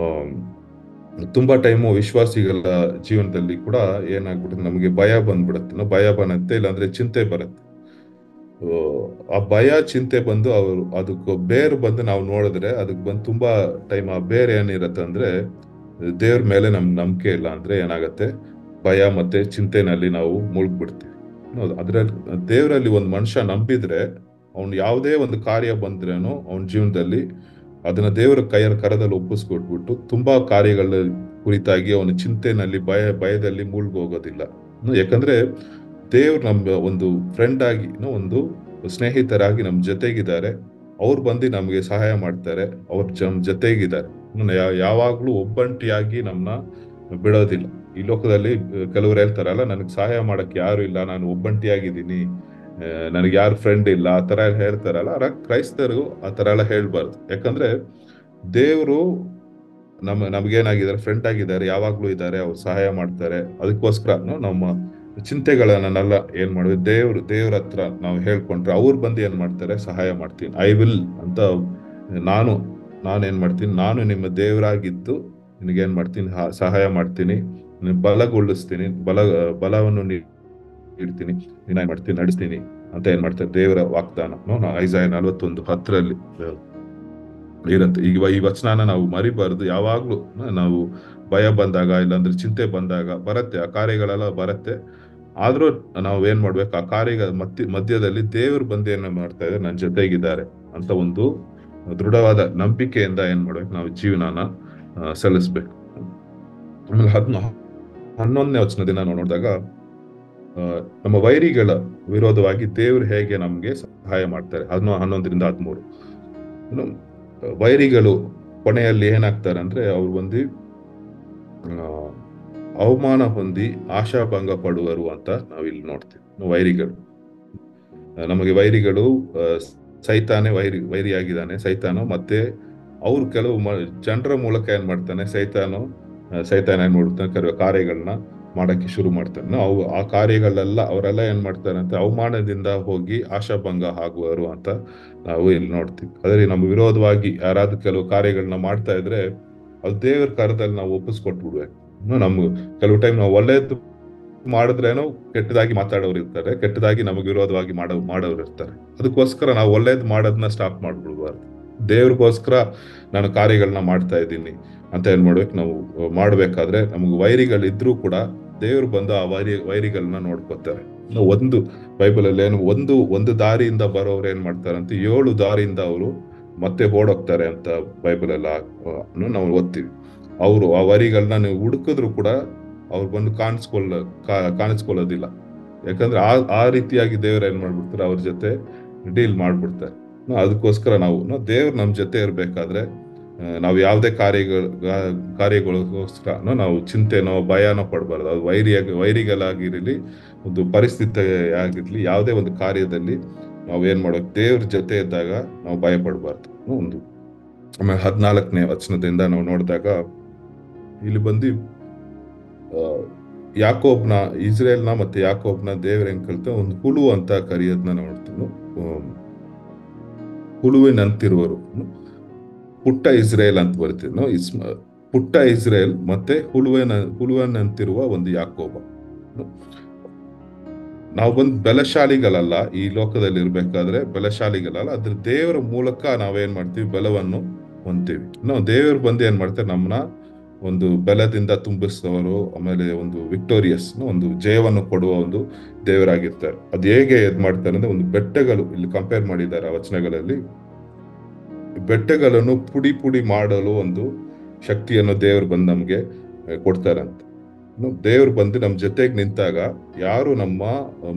ತುಂಬಾ ಟೈಮು ವಿಶ್ವಾಸಿಗಳ ಜೀವನದಲ್ಲಿ ಕೂಡ ಏನಾಗ್ಬಿಡುತ್ತೆ, ನಮಗೆ ಭಯ ಬಂದ್ಬಿಡುತ್ತೆ. ಭಯ ಬರುತ್ತೆ, ಇಲ್ಲಾಂದ್ರೆ ಚಿಂತೆ ಬರುತ್ತೆ. ಆ ಭಯ ಚಿಂತೆ ಬಂದು ಅದಕ್ಕೆ ಬೇರೆ ಬಂದು ನಾವು ನೋಡಿದ್ರೆ ಅದಕ್ಕೆ ಬಂದು ತುಂಬಾ ಟೈಮ್ ಆ ಬೇರೆ ಏನಿರತ್ತೆ ಅಂದ್ರೆ ದೇವ್ರ ಮೇಲೆ ನಂಬಿಕೆ ಇಲ್ಲ ಅಂದ್ರೆ ಏನಾಗತ್ತೆ, ಭಯ ಮತ್ತೆ ಚಿಂತೆನಲ್ಲಿ ನಾವು ಮುಳುಗ್ಬಿಡ್ತೀವಿ. ಅದ್ರಲ್ಲಿ ದೇವರಲ್ಲಿ ಒಂದು ಮನುಷ್ಯ ನಂಬಿದ್ರೆ ಅವ್ನು ಯಾವುದೇ ಒಂದು ಕಾರ್ಯ ಬಂದ್ರೇನು ಅವನ ಜೀವನದಲ್ಲಿ ಅದನ್ನ ದೇವರ ಕರದಲ್ಲಿ ಒಪ್ಪಿಸ್ಕೊಟ್ಬಿಟ್ಟು ತುಂಬಾ ಕಾರ್ಯಗಳ ಕುರಿತಾಗಿ ಅವನ ಚಿಂತೆನಲ್ಲಿ ಭಯದಲ್ಲಿ ಮುಳುಗೋಗೋದಿಲ್ಲ. ಯಾಕಂದ್ರೆ ದೇವ್ರು ನಮ್ಮ ಒಂದು ಫ್ರೆಂಡ್ ಆಗಿ, ಒಂದು ಸ್ನೇಹಿತರಾಗಿ ನಮ್ ಜೊತೆಗಿದ್ದಾರೆ. ಅವ್ರು ಬಂದು ನಮ್ಗೆ ಸಹಾಯ ಮಾಡ್ತಾರೆ, ಅವ್ರ ನಮ್ ಜೊತೆಗಿದ್ದಾರೆ. ಯಾವಾಗ್ಲೂ ಒಬ್ಬಂಟಿಯಾಗಿ ನಮ್ಮನ್ನ ಬಿಡೋದಿಲ್ಲ. ಈ ಲೋಕದಲ್ಲಿ ಕೆಲವ್ರು ಹೇಳ್ತಾರಲ್ಲ, ನನಗ್ ಸಹಾಯ ಮಾಡಕ್ ಯಾರು ಇಲ್ಲ, ನಾನು ಒಬ್ಬಂಟಿಯಾಗಿದ್ದೀನಿ, ನನಗೆ ಯಾರು ಫ್ರೆಂಡ್ ಇಲ್ಲ, ಆ ತರ ಹೇಳ್ತಾರಲ್ಲ. ಕ್ರೈಸ್ತರು ಆ ತರ ಎಲ್ಲ ಹೇಳ್ಬಾರ್ದು. ಯಾಕಂದ್ರೆ ದೇವ್ರು ನಮ್ಗೇನಾಗಿದ್ದಾರೆ, ಫ್ರೆಂಡ್ ಆಗಿದ್ದಾರೆ, ಯಾವಾಗ್ಲೂ ಇದ್ದಾರೆ, ಅವ್ರು ಸಹಾಯ ಮಾಡ್ತಾರೆ. ಅದಕ್ಕೋಸ್ಕರ ನಮ್ಮ ಚಿಂತೆಗಳನ್ನೆಲ್ಲ ಏನ್ ಮಾಡಿದ್ವಿ, ದೇವ್ರ ಹತ್ರ ನಾವು ಹೇಳ್ಕೊಂಡ್ರೆ ಅವ್ರು ಬಂದು ಏನ್ ಮಾಡ್ತಾರೆ, ಸಹಾಯ ಮಾಡ್ತೀನಿ. ಐ ವಿಲ್ ಅಂತ ನಾನೇನ್ ಮಾಡ್ತೀನಿ, ನಾನು ನಿಮ್ಮ ದೇವರಾಗಿದ್ದು ನಿನಗೇನ್ ಮಾಡ್ತೀನಿ, ಸಹಾಯ ಮಾಡ್ತೀನಿ, ಬಲಗೊಳಿಸ್ತೀನಿ, ಬಲವನ್ನು ನೀಡ್ತೀನಿ, ನೀನ್ ಮಾಡ್ತೀನಿ, ನಡೆಸ್ತೀನಿ ಅಂತ ಏನ್ ಮಾಡ್ತಾರೆ ದೇವರ ವಾಗ್ದಾನ. ಐಸಾಯ 41:10 ಇರತ್ತೆ. ಈಗ ಈ ವಚನಾನ ನಾವು ಮರಿಬಾರ್ದು. ಯಾವಾಗ್ಲೂ ನಾವು ಭಯ ಬಂದಾಗ, ಇಲ್ಲಾಂದ್ರೆ ಚಿಂತೆ ಬಂದಾಗ ಬರತ್ತೆ, ಆ ಕಾರ್ಯಗಳೆಲ್ಲ ಬರತ್ತೆ. ಆದ್ರೂ ನಾವು ಏನ್ ಮಾಡ್ಬೇಕು, ಆ ಕಾರ್ಯಗಳ ಮಧ್ಯದಲ್ಲಿ ದೇವ್ರು ಬಂದು ಏನ್ ಮಾಡ್ತಾ ಇದ್ದಾರೆ, ನನ್ನ ಜೊತೆಗಿದ್ದಾರೆ ಅಂತ ಒಂದು ದೃಢವಾದ ನಂಬಿಕೆಯಿಂದ ಏನ್ ಮಾಡ್ಬೇಕು, ನಾವು ಜೀವನನ ಸಲ್ಲಿಸ್ಬೇಕು. ಆಮೇಲೆ 11ನೇ ವಚನದಿಂದ ನಾವು ನೋಡಿದಾಗ ನಮ್ಮ ವೈರಿಗಳ ವಿರೋಧವಾಗಿ ದೇವ್ರು ಹೇಗೆ ನಮ್ಗೆ ಸಹಾಯ ಮಾಡ್ತಾರೆ. 11-13 ವೈರಿಗಳು ಕೊನೆಯಲ್ಲಿ ಏನಾಗ್ತಾರೆ ಅಂದ್ರೆ ಅವ್ರು ಬಂದು ಅವಮಾನ ಹೊಂದಿ ಆಶಾಭಂಗ ಪಡುವರು ಅಂತ ನಾವಿಲ್ಲಿ ನೋಡ್ತೀವಿ. ನಮಗೆ ವೈರಿಗಳು ಸೈತಾನೇ ವೈರಿಯಾಗಿದ್ದಾನೆ ಸೈತಾನು. ಮತ್ತೆ ಅವ್ರು ಕೆಲವು ಜನರ ಮೂಲಕ ಏನ್ ಮಾಡ್ತಾನೆ ಸೈತಾನ ಏನ್ ಮಾಡ್ತಾನೆ, ಕಾರ್ಯಗಳನ್ನ ಮಾಡಕ್ಕೆ ಶುರು ಮಾಡ್ತಾನೆ. ಆ ಕಾರ್ಯಗಳೆಲ್ಲ ಅವರೆಲ್ಲ ಏನ್ ಮಾಡ್ತಾರೆ ಅಂತ ಅವಮಾನದಿಂದ ಹೋಗಿ ಆಶಾಭಂಗ ಆಗುವರು ಅಂತ ನಾವು ಇಲ್ಲಿ ನೋಡ್ತೀವಿ. ಅದೇ ನಮ್ಮ ವಿರೋಧವಾಗಿ ಯಾರಾದ್ರೂ ಕೆಲವು ಕಾರ್ಯಗಳನ್ನ ಮಾಡ್ತಾ ಇದ್ರೆ ಅದು ದೇವರ ಕಾರ್ಯದಲ್ಲಿ ನಾವು ಒಪ್ಪಿಸ್ಕೊಟ್ಬಿಡ್ಬೇಕು. ಕೆಲವು ಟೈಮ್ ನಾವು ಒಳ್ಳೇದು ಮಾಡಿದ್ರೇನೋ ಕೆಟ್ಟದಾಗಿ ಮಾತಾಡೋರು ಇರ್ತಾರೆ, ಕೆಟ್ಟದಾಗಿ ನಮಗೆ ವಿರೋಧವಾಗಿ ಮಾಡೋರು ಇರ್ತಾರೆ. ಅದಕ್ಕೋಸ್ಕರ ನಾವು ಒಳ್ಳೇದು ಮಾಡೋದನ್ನ ಸ್ಟಾಪ್ ಮಾಡ್ಬಿಡ್ಬಾರ್ದು. ದೇವ್ರಿಗೋಸ್ಕರ ನಾನು ಕಾರ್ಯಗಳನ್ನ ಮಾಡ್ತಾ ಇದ್ದೀನಿ ಅಂತ ಏನ್ ಮಾಡ್ಬೇಕು, ನಾವು ಮಾಡ್ಬೇಕಾದ್ರೆ ನಮ್ಗೆ ವೈರಿಗಳಿದ್ರೂ ಕೂಡ ದೇವ್ರು ಬಂದು ಆ ವೈರಿಗಳನ್ನ ನೋಡ್ಕೋತಾರೆ. ಒಂದು ಬೈಬಲ್ ಅಲ್ಲಿ ಏನು ಒಂದು ದಾರಿಯಿಂದ ಬರೋರು ಏನ್ ಮಾಡ್ತಾರಂತೆ 7 ದಾರಿಯಿಂದ ಅವರು ಮತ್ತೆ ಓಡೋಗ್ತಾರೆ ಅಂತ ಬೈಬಲ್ ಎಲ್ಲ ನಾವು ಓದ್ತೀವಿ. ಅವರು ಆ ವರಿಗಳನ್ನ ನೀವು ಹುಡುಕಿದ್ರು ಕೂಡ ಅವ್ರು ಬಂದು ಕಾಣಿಸ್ಕೊಳ್ಳೋದಿಲ್ಲ. ಯಾಕಂದ್ರೆ ಆ ರೀತಿಯಾಗಿ ದೇವ್ರು ಏನ್ ಮಾಡ್ಬಿಡ್ತಾರೆ, ಅವ್ರ ಜೊತೆ ಡೀಲ್ ಮಾಡ್ಬಿಡ್ತಾರೆ. ಅದಕ್ಕೋಸ್ಕರ ನಾವು ದೇವ್ರು ನಮ್ ಜೊತೆ ಇರ್ಬೇಕಾದ್ರೆ ನಾವು ಯಾವುದೇ ಕಾರ್ಯಗಳಿಗೋಸ್ಕರ ನಾವು ಚಿಂತೆನೋ ಭಯನೋ ಪಡಬಾರ್ದು. ಅದು ವೈರಿಗಳಾಗಿರಲಿ, ಒಂದು ಪರಿಸ್ಥಿತಿ ಆಗಿರ್ಲಿ, ಯಾವುದೇ ಒಂದು ಕಾರ್ಯದಲ್ಲಿ ನಾವು ಏನ್ ಮಾಡೋದು, ದೇವ್ರ ಜೊತೆ ಇದ್ದಾಗ ನಾವು ಭಯ ಪಡಬಾರ್ದು. ಒಂದು ಆಮೇಲೆ 14ನೇ ವಚನದಿಂದ ನಾವು ನೋಡಿದಾಗ ಇಲ್ಲಿ ಬಂದು ಯಾಕೋಬ್ನ, ಇಸ್ರೇಲ್ನ ಮತ್ತೆ ಯಾಕೋಬ್ನ ದೇವ್ರ ಹೆಂಗ್ ಕಲ್ತ ಒಂದು ಹುಳು ಅಂತ ಕರೆಯೋದನ್ನ ನೋಡ್ತೀವಿ. ಹುಳುವಿನಂತಿರುವರು, ಪುಟ್ಟ ಇಸ್ರೇಲ್ ಅಂತ ಬರ್ತೀವಿ. ಪುಟ್ಟ ಇಸ್ರೇಲ್ ಮತ್ತೆ ಹುಳುವಿನಂತಿರುವ ಒಂದು ಯಾಕೋಬ. ನಾವು ಬಂದು ಬಲಶಾಲಿಗಳಲ್ಲ, ಈ ಲೋಕದಲ್ಲಿ ಇರ್ಬೇಕಾದ್ರೆ ಬಲಶಾಲಿಗಳಲ್ಲ, ಅದ್ರ ದೇವರ ಮೂಲಕ ನಾವೇನ್ ಮಾಡ್ತೀವಿ, ಬಲವನ್ನು ಹೊಂದ್ತೀವಿ. ನಾವು ದೇವರು ಬಂದು ಏನ್ ಮಾಡ್ತಾರೆ, ನಮ್ಮನ್ನ ಒಂದು ಬಲದಿಂದ ತುಂಬಿಸ್ತವರು, ಆಮೇಲೆ ಒಂದು ವಿಕ್ಟೋರಿಯಸ್, ಒಂದು ಜಯವನ್ನು ಕೊಡುವ ಒಂದು ದೇವರಾಗಿರ್ತಾರೆ. ಅದು ಹೇಗೆ ಮಾಡ್ತಾರೆ ಅಂದ್ರೆ, ಒಂದು ಬೆಟ್ಟಗಳು ಇಲ್ಲಿ ಕಂಪೇರ್ ಮಾಡಿದ್ದಾರೆ ಆ ವಚನಗಳಲ್ಲಿ, ಬೆಟ್ಟಗಳನ್ನು ಪುಡಿ ಪುಡಿ ಮಾಡಲು ಒಂದು ಶಕ್ತಿಯನ್ನು ದೇವರು ಬಂದು ನಮ್ಗೆ ಕೊಡ್ತಾರಂತೆ. ದೇವ್ರು ಬಂದು ನಮ್ ಜೊತೆಗೆ ನಿಂತಾಗ ಯಾರು ನಮ್ಮ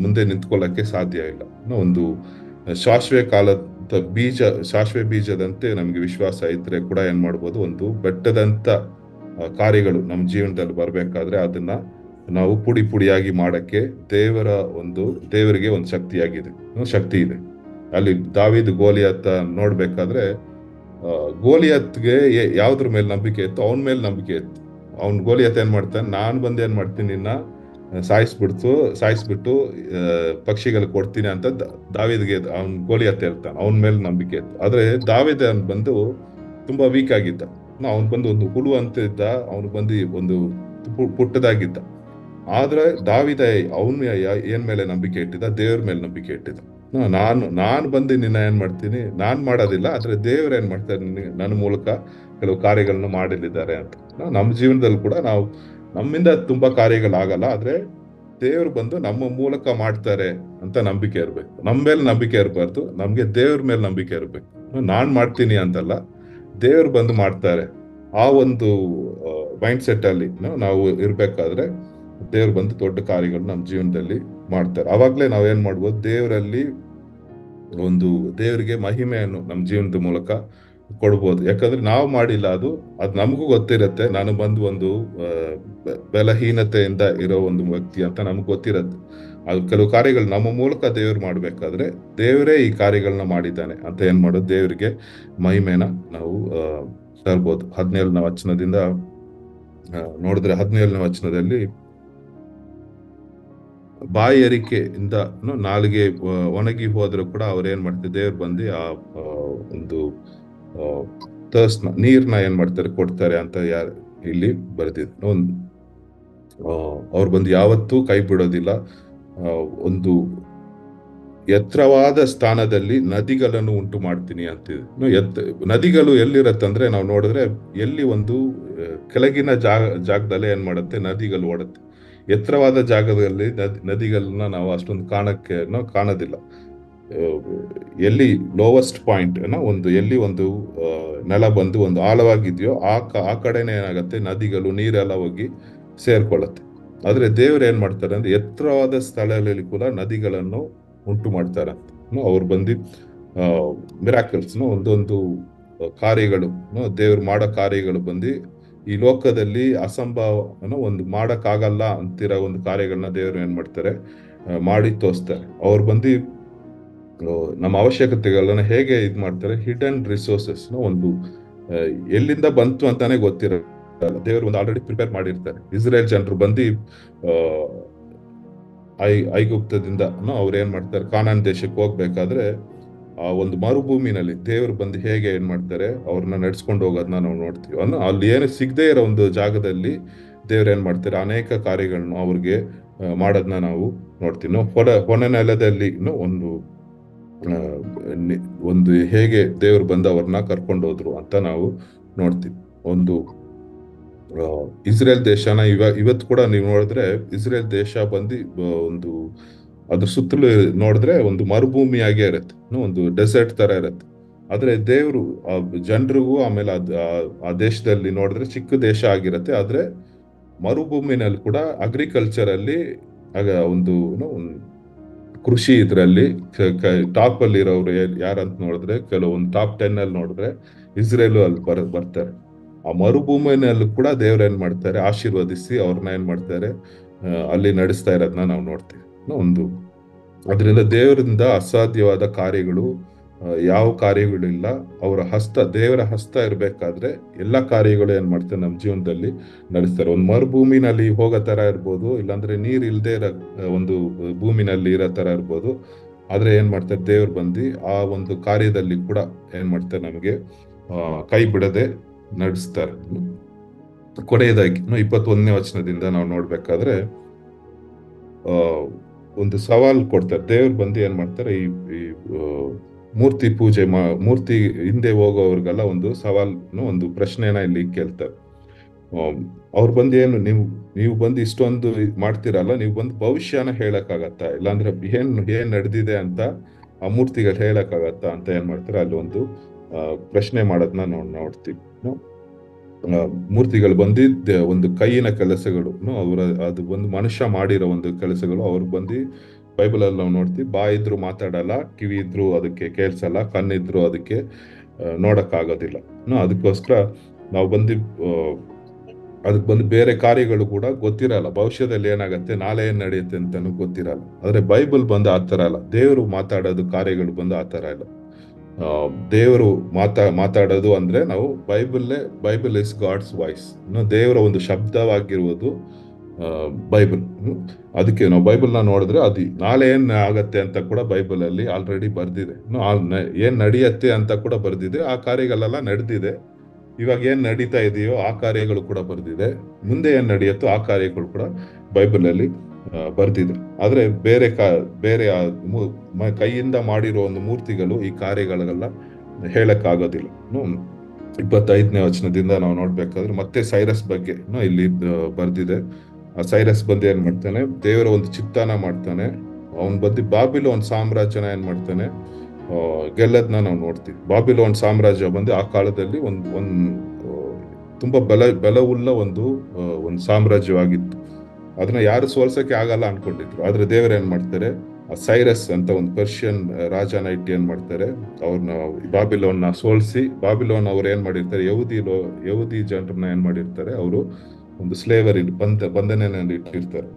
ಮುಂದೆ ನಿಂತ್ಕೊಳ್ಳಕ್ಕೆ ಸಾಧ್ಯ ಇಲ್ಲ. ಒಂದು ಸಾಸಿವೆ ಬೀಜದಂತೆ ನಮ್ಗೆ ವಿಶ್ವಾಸ ಇದ್ರೆ ಕೂಡ ಏನ್ ಮಾಡ್ಬೋದು, ಒಂದು ಬೆಟ್ಟದಂತ ಕಾರ್ಯಗಳು ನಮ್ಮ ಜೀವನದಲ್ಲಿ ಬರ್ಬೇಕಾದ್ರೆ ಅದನ್ನ ನಾವು ಪುಡಿ ಪುಡಿಯಾಗಿ ಮಾಡಕ್ಕೆ ದೇವರಿಗೆ ಒಂದು ಶಕ್ತಿ ಇದೆ. ಅಲ್ಲಿ ದಾವೀದ್ ಗೋಲಿಯಾತ ನೋಡ್ಬೇಕಾದ್ರೆ, ಗೋಲಿಯಾತ್ಗೆ ಯಾವ್ದ್ರ ಮೇಲೆ ನಂಬಿಕೆ ಇತ್ತು, ಅವನ ಮೇಲೆ ನಂಬಿಕೆ ಇತ್ತು. ಅವ್ನ್ ಗೋಲಿಯಾತ್ ಏನ್ ಮಾಡ್ತಾನೆ, ನಾನ್ ಬಂದು ಏನ್ ಮಾಡ್ತೀನಿ, ನಿನ್ನ ಸಾಯಿಸ್ಬಿಟ್ಟು ಪಕ್ಷಿಗಳು ಕೊಡ್ತೀನಿ ಅಂತ ದಾವೀದ್ಗೆ ಅವ್ನ್ ಗೋಲಿಯಾತ್ ಹೇಳ್ತಾನೆ. ಅವನ ಮೇಲೆ ನಂಬಿಕೆ ಇತ್ತು. ಆದ್ರೆ ದಾವೀದ್ ಬಂದು ತುಂಬಾ ವೀಕ್ ಆಗಿದ್ದ. ಅವ್ನ್ ಬಂದು ಒಂದು ಹುಳು ಅಂತ ಇದ್ದ, ಅವ್ನು ಬಂದು ಒಂದು ಪುಟ್ಟದಾಗಿದ್ದ. ಆದ್ರೆ ದಾವೀದ ಅವನು ಏನ್ ಮೇಲೆ ನಂಬಿಕೆ ಇಟ್ಟಿದ್ದ, ದೇವ್ರ ಮೇಲೆ ನಂಬಿಕೆ ಇಟ್ಟಿದ್ದ. ನಾನು ಬಂದು ನಿನ್ನ ಏನ್ ಮಾಡ್ತೀನಿ, ನಾನ್ ಮಾಡೋದಿಲ್ಲ, ಆದ್ರೆ ದೇವ್ರ ಏನ್ ಮಾಡ್ತಾರೆ, ನನ್ನ ಮೂಲಕ ಕೆಲವು ಕಾರ್ಯಗಳನ್ನ ಮಾಡಲಿದ್ದಾರೆ ಅಂತ. ನಮ್ಮ ಜೀವನದಲ್ಲಿ ಕೂಡ ನಾವು ನಮ್ಮಿಂದ ತುಂಬಾ ಕಾರ್ಯಗಳಾಗಲ್ಲ, ಆದ್ರೆ ದೇವ್ರು ಬಂದು ನಮ್ಮ ಮೂಲಕ ಮಾಡ್ತಾರೆ ಅಂತ ನಂಬಿಕೆ ಇರ್ಬೇಕು. ನಮ್ಮ ಮೇಲೆ ನಂಬಿಕೆ ಇರಬಾರ್ದು, ನಮ್ಗೆ ದೇವ್ರ ಮೇಲೆ ನಂಬಿಕೆ ಇರ್ಬೇಕು. ನಾನ್ ಮಾಡ್ತೀನಿ ಅಂತಲ್ಲ, ದೇವ್ರು ಬಂದು ಮಾಡ್ತಾರೆ. ಆ ಒಂದು ಮೈಂಡ್ ಸೆಟ್ ಅಲ್ಲಿ ನಾವು ಇರ್ಬೇಕಾದ್ರೆ ದೇವ್ರು ಬಂದು ದೊಡ್ಡ ಕಾರ್ಯಗಳು ನಮ್ಮ ಜೀವನದಲ್ಲಿ ಮಾಡ್ತಾರೆ. ಅವಾಗ್ಲೇ ನಾವೇನ್ ಮಾಡ್ಬೋದು, ದೇವರಿಗೆ ಮಹಿಮೆಯನ್ನು ನಮ್ಮ ಜೀವನದ ಮೂಲಕ ಕೊಡ್ಬೋದು. ಯಾಕಂದ್ರೆ ನಾವು ಮಾಡಿಲ್ಲ, ಅದು ನಮಗೂ ಗೊತ್ತಿರತ್ತೆ. ನಾನು ಬಂದು ಒಂದು ಬಲಹೀನತೆಯಿಂದ ಇರೋ ಒಂದು ವ್ಯಕ್ತಿ ಅಂತ ನಮ್ಗೆ ಗೊತ್ತಿರತ್ತೆ. ಅದು ಕೆಲವು ಕಾರ್ಯಗಳು ನಮ್ಮ ಮೂಲಕ ದೇವ್ರು ಮಾಡ್ಬೇಕಾದ್ರೆ, ದೇವರೇ ಈ ಕಾರ್ಯಗಳನ್ನ ಮಾಡಿದ್ದಾನೆ ಅಂತ ಏನ್ ಮಾಡೋದು, ದೇವರಿಗೆ ಮಹಿಮೆನ ನಾವು ತರ್ಬೋದು. 17ನೇ ವಚನದಿಂದ ನೋಡಿದ್ರೆ, 17ನೇ ವಚನದಲ್ಲಿ ಬಾಯರಿಕೆಯಿಂದ ನಾಲಿಗೆ ಒಣಗಿ ಹೋದ್ರು ಕೂಡ ಅವ್ರು ಏನ್ ಮಾಡ್ತಾರೆ, ದೇವ್ರು ಬಂದು ಆ ಒಂದು ನೀರ್ನ ಏನ್ ಮಾಡ್ತಾರೆ, ಕೊಡ್ತಾರೆ ಅಂತ ಇಲ್ಲಿ ಬರೆದಿದ್ರು. ಅವ್ರು ಬಂದು ಯಾವತ್ತೂ ಕೈ ಬಿಡೋದಿಲ್ಲ. ಒಂದು ಎತ್ತರವಾದ ಸ್ಥಾನದಲ್ಲಿ ನದಿಗಳನ್ನು ಉಂಟು ಮಾಡ್ತೀನಿ ಅಂತಿದೆ. ನದಿಗಳು ಎಲ್ಲಿರತ್ತಂದ್ರೆ, ನಾವು ನೋಡಿದ್ರೆ ಎಲ್ಲಿ ಒಂದು ಕೆಳಗಿನ ಜಾಗದಲ್ಲಿ ಏನ್ ಮಾಡುತ್ತೆ, ನದಿಗಳು ಓಡುತ್ತೆ. ಎತ್ತರವಾದ ಜಾಗದಲ್ಲಿ ನದಿಗಳನ್ನ ನಾವು ಅಷ್ಟೊಂದು ಕಾಣೋದಿಲ್ಲ. ಎಲ್ಲಿ ಲೋವೆಸ್ಟ್ ಪಾಯಿಂಟ್ ಎಲ್ಲಿ ಒಂದು ನೆಲ ಬಂದು ಒಂದು ಆಳವಾಗಿದೆಯೋ ಆ ಕಡೆನೇ ಏನಾಗತ್ತೆ, ನದಿಗಳು ನೀರೆಲ್ಲ ಹೋಗಿ ಸೇರ್ಕೊಳ್ಳುತ್ತೆ. ಆದ್ರೆ ದೇವ್ರು ಏನ್ ಮಾಡ್ತಾರೆ ಅಂದ್ರೆ, ಎತ್ತರವಾದ ಸ್ಥಳದಲ್ಲಿ ಕೂಡ ನದಿಗಳನ್ನು ಉಂಟು ಮಾಡ್ತಾರೆ ಅಂತ. ಅವ್ರು ಬಂದು ಮಿರಾಕಲ್ಸ್, ಒಂದೊಂದು ಕಾರ್ಯಗಳು, ದೇವ್ರು ಮಾಡೋ ಕಾರ್ಯಗಳು ಬಂದು ಈ ಲೋಕದಲ್ಲಿ ಅಸಂಭವ ಒಂದು ಮಾಡಕ್ಕಾಗಲ್ಲ ಅಂತಿರೋ ಒಂದು ಕಾರ್ಯಗಳನ್ನ ದೇವ್ರು ಏನ್ ಮಾಡ್ತಾರೆ, ಮಾಡಿ ತೋರಿಸ್ತಾರೆ. ಅವ್ರು ಬಂದು ನಮ್ಮ ಅವಶ್ಯಕತೆಗಳನ್ನ ಹೇಗೆ ಮಾಡ್ತಾರೆ, ಹಿಡನ್ ರಿಸೋರ್ಸಸ್ ಒಂದು ಎಲ್ಲಿಂದ ಬಂತು ಅಂತಾನೆ ಗೊತ್ತಿರಲ್ಲ, ದೇವರು ಒಂದು ಆಲ್ರೆಡಿ ಪ್ರಿಪೇರ್ ಮಾಡಿರ್ತಾರೆ. ಇಸ್ರೇಲ್ ಜನರು ಬಂದು ಐಗುಪ್ತದಿಂದ ಅವ್ರು ಏನ್ ಮಾಡ್ತಾರೆ, ಕಾನಾನ್ ದೇಶಕ್ಕೆ ಹೋಗ್ಬೇಕಾದ್ರೆ ಆ ಒಂದು ಮರುಭೂಮಿನಲ್ಲಿ ದೇವ್ರು ಬಂದು ಹೇಗೆ ಏನ್ ಮಾಡ್ತಾರೆ, ಅವ್ರನ್ನ ನಡ್ಸ್ಕೊಂಡು ಹೋಗೋದನ್ನ ನಾವು ನೋಡ್ತೀವಿ. ಅಲ್ಲಿ ಏನು ಸಿಗದೆ ಇರೋ ಒಂದು ಜಾಗದಲ್ಲಿ ದೇವ್ರು ಏನ್ ಮಾಡ್ತಾರೆ, ಅನೇಕ ಕಾರ್ಯಗಳನ್ನ ಅವ್ರಿಗೆ ಮಾಡೋದನ್ನ ನಾವು ನೋಡ್ತೀವಿ. ಹೊನ ನೆಲದಲ್ಲಿ ಒಂದು ಹೇಗೆ ದೇವ್ರು ಬಂದು ಅವ್ರನ್ನ ಕರ್ಕೊಂಡು ಹೋದ್ರು ಅಂತ ನಾವು ನೋಡ್ತೀವಿ. ಒಂದು ಇಸ್ರೇಲ್ ದೇಶನ ಇವತ್ತು ಕೂಡ ನೀವು ನೋಡಿದ್ರೆ, ಇಸ್ರೇಲ್ ದೇಶ ಬಂದು ಅದ್ರ ಸುತ್ತಲೂ ನೋಡಿದ್ರೆ ಒಂದು ಮರುಭೂಮಿಯಾಗೇ ಇರುತ್ತೆ, ಒಂದು ಡೆಸರ್ಟ್ ತರ ಇರುತ್ತೆ. ಆದ್ರೆ ದೇವರು ಜನರಿಗೂ ಆಮೇಲೆ ಆ ದೇಶದಲ್ಲಿ ನೋಡಿದ್ರೆ ಚಿಕ್ಕ ದೇಶ ಆಗಿರತ್ತೆ, ಆದ್ರೆ ಮರುಭೂಮಿನಲ್ಲಿ ಕೂಡ ಅಗ್ರಿಕಲ್ಚರ್ ಅಲ್ಲಿ ಆಗ ಒಂದು ಕೃಷಿ ಇದರಲ್ಲಿ ಟಾಪ್ ಅಲ್ಲಿ ಇರೋರು ಯಾರಂತ ನೋಡಿದ್ರೆ ಕೆಲವೊಂದು ಟಾಪ್ 10 ಅಲ್ಲಿ ನೋಡಿದ್ರೆ ಇಸ್ರೇಲ್ ಅಲ್ಲಿ ಬರ್ತಾರೆ. ಆ ಮರುಭೂಮಿನಲ್ಲಿ ಕೂಡ ದೇವ್ರ ಏನ್ ಮಾಡ್ತಾರೆ, ಆಶೀರ್ವದಿಸಿ ಅವ್ರನ್ನ ಏನ್ ಮಾಡ್ತಾರೆ, ಅಲ್ಲಿ ನಡೆಸ್ತಾ ಇರೋದನ್ನ ನಾವು ನೋಡ್ತೀವಿ. ಒಂದು ಅದರಿಂದ ದೇವರಿಂದ ಅಸಾಧ್ಯವಾದ ಕಾರ್ಯಗಳು ಯಾವ ಕಾರ್ಯಗಳಿಲ್ಲ. ದೇವರ ಹಸ್ತ ಇರ್ಬೇಕಾದ್ರೆ ಎಲ್ಲಾ ಕಾರ್ಯಗಳು ಏನ್ ಮಾಡ್ತಾರೆ ನಮ್ಮ ಜೀವನದಲ್ಲಿ ನಡೆಸ್ತಾರೆ. ಒಂದು ಮರುಭೂಮಿನಲ್ಲಿ ಹೋಗೋ ತರ ಇರ್ಬೋದು, ಇಲ್ಲಾಂದ್ರೆ ನೀರ್ ಇಲ್ದೇ ಇರೋ ಒಂದು ಭೂಮಿನಲ್ಲಿ ಇರೋ ತರ ಇರ್ಬೋದು. ಆದ್ರೆ ಏನ್ ಮಾಡ್ತಾರೆ, ದೇವ್ರು ಬಂದು ಆ ಒಂದು ಕಾರ್ಯದಲ್ಲಿ ಕೂಡ ಏನ್ ಮಾಡ್ತಾರೆ, ನಮಗೆ ಕೈ ಬಿಡದೆ ನಡೆಸ್ತಾರೆ. ಕೊನೆಯದಾಗಿ 21ನೇ ವಚನದಿಂದ ನಾವು ನೋಡ್ಬೇಕಾದ್ರೆ ಒಂದು ಸವಾಲ್ ಕೊಡ್ತಾರೆ. ದೇವ್ರು ಬಂದು ಏನ್ ಮಾಡ್ತಾರೆ, ಈ ಮೂರ್ತಿ ಪೂಜೆ ಮೂರ್ತಿ ಹಿಂದೆ ಹೋಗೋವ್ರಿಗೆಲ್ಲ ಒಂದು ಸವಾಲ್ನು ಒಂದು ಪ್ರಶ್ನೆನ ಇಲ್ಲಿ ಕೇಳ್ತಾರೆ. ಅವ್ರು ಬಂದು ಏನು ನೀವು ಬಂದು ಇಷ್ಟೊಂದು ಮಾಡ್ತೀರಲ್ಲ, ನೀವು ಬಂದು ಭವಿಷ್ಯನ ಹೇಳಕ್ಕಾಗತ್ತಾ, ಇಲ್ಲಾಂದ್ರೆ ಏನ್ ನಡೆದಿದೆ ಅಂತ ಆ ಮೂರ್ತಿಗಳು ಹೇಳಕ್ಕಾಗತ್ತಾ ಅಂತ ಏನ್ ಮಾಡ್ತಾರೆ, ಅಲ್ಲಿ ಒಂದು ಪ್ರಶ್ನೆ ಮಾಡೋದನ್ನ ನಾವು ನೋಡ್ತೀವಿ. ಮೂರ್ತಿಗಳು ಬಂದು ಒಂದು ಕೈಯಿನ ಕೆಲಸಗಳು, ಅದು ಒಂದು ಮನುಷ್ಯ ಮಾಡಿರೋ ಒಂದು ಕೆಲಸಗಳು. ಅವ್ರು ಬಂದು ಬೈಬಲ್ ಅಲ್ಲಿ ನಾವು ನೋಡ್ತೀವಿ, ಬಾಯಿದ್ರು ಮಾತಾಡಲ್ಲ, ಕಿವಿ ಇದ್ರು ಅದಕ್ಕೆ ಕೇಳ್ಸಲ್ಲ, ಕಣ್ಣಿದ್ರು ಅದಕ್ಕೆ ನೋಡಕ್ಕಾಗೋದಿಲ್ಲ. ಅದಕ್ಕೋಸ್ಕರ ನಾವು ಅದಕ್ಕೆ ಬಂದು ಬೇರೆ ಕಾರ್ಯಗಳು ಕೂಡ ಗೊತ್ತಿರಲ್ಲ, ಭವಿಷ್ಯದಲ್ಲಿ ಏನಾಗತ್ತೆ, ನಾಳೆ ಏನ್ ನಡೆಯುತ್ತೆ ಅಂತಾನು ಗೊತ್ತಿರಲ್ಲ. ಆದ್ರೆ ಬೈಬಲ್ ಬಂದು ಆತರ ಅಲ್ಲ, ದೇವರು ಮಾತಾಡೋದು ಕಾರ್ಯಗಳು ಬಂದು ಆತರ ಇಲ್ಲ. ದೇವರು ಮಾತಾಡೋದು ಅಂದ್ರೆ ನಾವು ಬೈಬಲ್ ಇಸ್ ಗಾಡ್ಸ್ ವಾಯ್ಸ್, ದೇವರ ಒಂದು ಶಬ್ದವಾಗಿರುವುದು ಬೈಬಲ್. ಅದಕ್ಕೆ ನಾವು ಬೈಬಲ್ನ ನೋಡಿದ್ರೆ ಅದು ನಾಳೆ ಏನ್ ಆಗತ್ತೆ ಅಂತ ಕೂಡ ಬೈಬಲ್ ಅಲ್ಲಿ ಆಲ್ರೆಡಿ ಬರ್ದಿದೆ. ಏನ್ ನಡೆಯತ್ತೆ ಅಂತ ಕೂಡ ಬರ್ದಿದೆ, ಆ ಕಾರ್ಯಗಳೆಲ್ಲ ನಡೆದಿದೆ. ಇವಾಗ ಏನ್ ನಡೀತಾ ಇದೆಯೋ ಆ ಕಾರ್ಯಗಳು ಕೂಡ ಬರ್ದಿದೆ, ಮುಂದೆ ಏನ್ ನಡೆಯುತ್ತೋ ಆ ಕಾರ್ಯಗಳು ಕೂಡ ಬೈಬಲ್ ಅಲ್ಲಿ ಬರ್ದಿದೆ. ಆದ್ರೆ ಬೇರೆ ಕೈಯಿಂದ ಮಾಡಿರೋ ಒಂದು ಮೂರ್ತಿಗಳು ಈ ಕಾರ್ಯಗಳೆಲ್ಲ ಹೇಳಕ್ಕಾಗೋದಿಲ್ಲ. 25ನೇ ವಚನದಿಂದ ನಾವು ನೋಡ್ಬೇಕಾದ್ರೆ ಮತ್ತೆ ಸೈರಸ್ ಬಗ್ಗೆ ಇಲ್ಲಿ ಬರ್ದಿದೆ. ಆ ಸೈರಸ್ ಬಂದು ಏನ್ ಮಾಡ್ತಾನೆ, ದೇವರ ಒಂದು ಚಿತ್ತಾನ ಮಾಡ್ತಾನೆ. ಅವನ್ ಬಂದು ಬಾಬಿಲೋನ್ ಸಾಮ್ರಾಜ್ಯನ ಏನ್ ಮಾಡ್ತಾನೆ, ಗೆಲ್ಲದ್ನ ನಾವು ನೋಡ್ತೀವಿ. ಬಾಬಿಲೋನ್ ಸಾಮ್ರಾಜ್ಯ ಬಂದು ಆ ಕಾಲದಲ್ಲಿ ತುಂಬಾ ಬಲವುಳ್ಳ ಒಂದು ಸಾಮ್ರಾಜ್ಯವಾಗಿತ್ತು. ಅದನ್ನ ಯಾರು ಸೋಲ್ಸಕ್ಕೆ ಆಗಲ್ಲ ಅನ್ಕೊಂಡಿದ್ರು. ಆದ್ರೆ ದೇವರು ಏನ್ ಮಾಡ್ತಾರೆ, ಸೈರಸ್ ಅಂತ ಒಂದು ಪರ್ಷಿಯನ್ ರಾಜನ ಇಟ್ಟು ಏನ್ ಮಾಡ್ತಾರೆ, ಅವ್ರನ್ನ ಬಾಬಿಲೋನ್ನ ಸೋಲ್ಸಿ, ಬಾಬಿಲೋನ್ ಅವ್ರು ಏನ್ ಮಾಡಿರ್ತಾರೆ, ಯಹೂದಿ ಜನರನ್ನ ಏನ್ ಮಾಡಿರ್ತಾರೆ, ಅವರು ಒಂದು ಸ್ಲೇವರಿ ಬಂಧನಲ್ಲಿ ಇಟ್ಟಿರ್ತಾರೆ.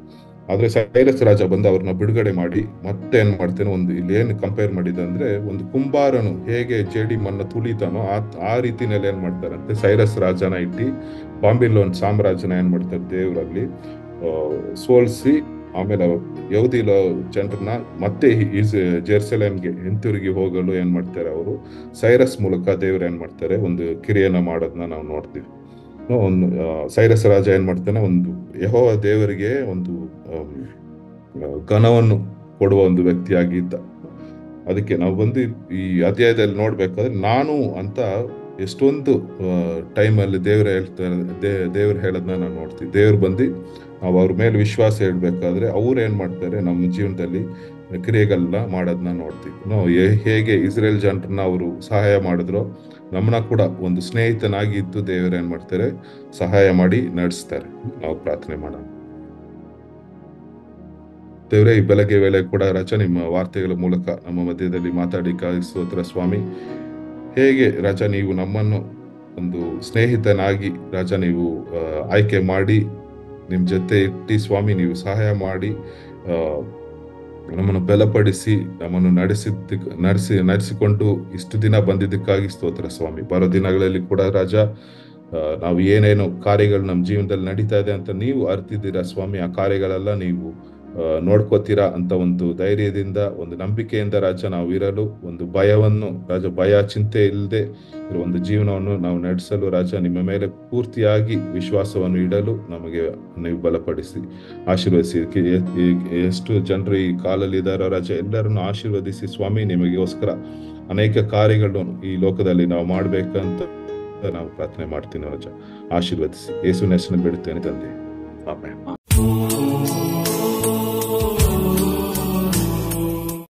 ಆದ್ರೆ ಸೈರಸ್ ರಾಜ ಬಂದು ಅವ್ರನ್ನ ಬಿಡುಗಡೆ ಮಾಡಿ ಮತ್ತೆ ಏನ್ ಮಾಡ್ತಾನೆ, ಇಲ್ಲಿ ಏನ್ ಕಂಪೇರ್ ಮಾಡಿದ ಅಂದ್ರೆ, ಒಂದು ಕುಂಬಾರನು ಹೇಗೆ ಜೇಡಿ ಮಣ್ಣ ತುಳಿತಾನೋ ಆ ರೀತಿನಲ್ಲಿ ಏನ್ ಮಾಡ್ತಾರಂತೆ, ಸೈರಸ್ ರಾಜನ ಇಟ್ಟು ಬಾಬಿಲೋನ್ ಸಾಮ್ರಾಜ್ಯನ ಏನ್ ಮಾಡ್ತಾರೆ, ದೇವರಲ್ಲಿ ಸೋಲ್ಸಿ ಆಮೇಲೆ ಯಹೂದಿ ಜನರನ್ನ ಮತ್ತೆ ಜೆರುಸಲೇಮ್ಗೆ ಹಿಂತಿರುಗಿ ಹೋಗಲು ಏನ್ ಮಾಡ್ತಾರೆ, ಅವರು ಸೈರಸ್ ಮೂಲಕ ದೇವರು ಏನ್ ಮಾಡ್ತಾರೆ, ಒಂದು ಕಿರಿಯನ್ನ ಮಾಡೋದನ್ನ ನಾವು ನೋಡ್ತೀವಿ. ಒಂದು ಸೈರಸ್ ರಾಜ ಏನ್ ಮಾಡ್ತಾನೆ, ಒಂದು ಯೆಹೋವ ದೇವರಿಗೆ ಒಂದು ಘನವನ್ನು ಕೊಡುವ ಒಂದು ವ್ಯಕ್ತಿಯಾಗಿದ್ದ. ಅದಕ್ಕೆ ನಾವು ಬಂದು ಈ ಅಧ್ಯಾಯದಲ್ಲಿ ನೋಡ್ಬೇಕಾದ್ರೆ ನಾನು ಅಂತ ಎಷ್ಟೊಂದು ಟೈಮಲ್ಲಿ ದೇವ್ರು ಹೇಳೋದನ್ನ ನಾವು ನೋಡ್ತೀವಿ. ದೇವ್ರು ಬಂದು ನಾವು ಅವ್ರ ಮೇಲೆ ವಿಶ್ವಾಸ ಇಡ್ಬೇಕಾದ್ರೆ ಅವ್ರು ಏನ್ ಮಾಡ್ತಾರೆ, ನಮ್ಮ ಜೀವನದಲ್ಲಿ ಕ್ರಿಯೆಗಳನ್ನ ಮಾಡೋದನ್ನ ನೋಡ್ತೀವಿ. ನಾವು ಹೇಗೆ ಇಸ್ರೇಲ್ ಜನರನ್ನ ಅವರು ಸಹಾಯ ಮಾಡಿದ್ರು, ನಮ್ಮನ್ನ ಕೂಡ ಒಂದು ಸ್ನೇಹಿತನಾಗಿ ಇದ್ದು ದೇವರು ಏನ್ ಮಾಡ್ತಾರೆ, ಸಹಾಯ ಮಾಡಿ ನಡೆಸ್ತಾರೆ. ನಾವು ಪ್ರಾರ್ಥನೆ ಮಾಡೋಣ. ದೇವರೇ, ಈ ಬೆಳಗ್ಗೆ ವೇಳೆ ಕೂಡ ರಾಜ ನಿಮ್ಮ ವಾರ್ತೆಗಳ ಮೂಲಕ ನಮ್ಮ ಮಧ್ಯದಲ್ಲಿ ಮಾತಾಡಿ ಸ್ತೋತ್ರ ಸ್ವಾಮಿ. ಹೇಗೆ ರಾಜ ನೀವು ನಮ್ಮನ್ನು ಒಂದು ಸ್ನೇಹಿತನಾಗಿ ರಾಜ ನೀವು ಆಯ್ಕೆ ಮಾಡಿ ನಿಮ್ ಜೊತೆ ಇಟ್ಟು ಸ್ವಾಮಿ, ನೀವು ಸಹಾಯ ಮಾಡಿ ನಮ್ಮನ್ನು ಬಲಪಡಿಸಿ ನಮ್ಮನ್ನು ನಡೆಸಿಕೊಂಡು ಇಷ್ಟು ದಿನ ಬಂದಿದ್ದಕ್ಕಾಗಿ ಸ್ತೋತ್ರ ಸ್ವಾಮಿ. ಬರೋ ದಿನಗಳಲ್ಲಿ ಕೂಡ ರಾಜ ನಾವು ಏನೇನು ಕಾರ್ಯಗಳು ನಮ್ಮ ಜೀವನದಲ್ಲಿ ನಡೀತಾ ಇದೆ ಅಂತ ನೀವು ಅರ್ತಿದ್ದೀರಾ ಸ್ವಾಮಿ. ಆ ಕಾರ್ಯಗಳೆಲ್ಲ ನೀವು ನೋಡ್ಕೋತೀರಾ ಅಂತ ಒಂದು ಧೈರ್ಯದಿಂದ, ಒಂದು ನಂಬಿಕೆಯಿಂದ ರಾಜ ನಾವು ಇರಲು, ಒಂದು ಭಯವನ್ನು ರಾಜ ಚಿಂತೆ ಇಲ್ಲದೆ ಇರೋ ಒಂದು ಜೀವನವನ್ನು ನಾವು ನಡೆಸಲು ರಾಜ ನಿಮ್ಮ ಮೇಲೆ ಪೂರ್ತಿಯಾಗಿ ವಿಶ್ವಾಸವನ್ನು ಇಡಲು ನಮಗೆ ನೀವು ಬಲಪಡಿಸಿ ಆಶೀರ್ವದಿಸಿ. ಎಷ್ಟು ಜನರು ಈ ಕಾಲಲ್ಲಿ ಇದ್ದಾರೋ ರಾಜ, ಎಲ್ಲರನ್ನು ಆಶೀರ್ವದಿಸಿ ಸ್ವಾಮಿ. ನಿಮಗೋಸ್ಕರ ಅನೇಕ ಕಾರ್ಯಗಳನ್ನು ಈ ಲೋಕದಲ್ಲಿ ನಾವು ಮಾಡ್ಬೇಕಂತ ನಾವು ಪ್ರಾರ್ಥನೆ ಮಾಡ್ತೀನಿ ರಾಜ. ಆಶೀರ್ವದಿಸಿ. ಯೇಸುವಿನ ಹೆಸರಿನಲ್ಲಿ ಬೇಡುತ್ತೇನೆ ತಂದೆ, ಆಮೆನ್.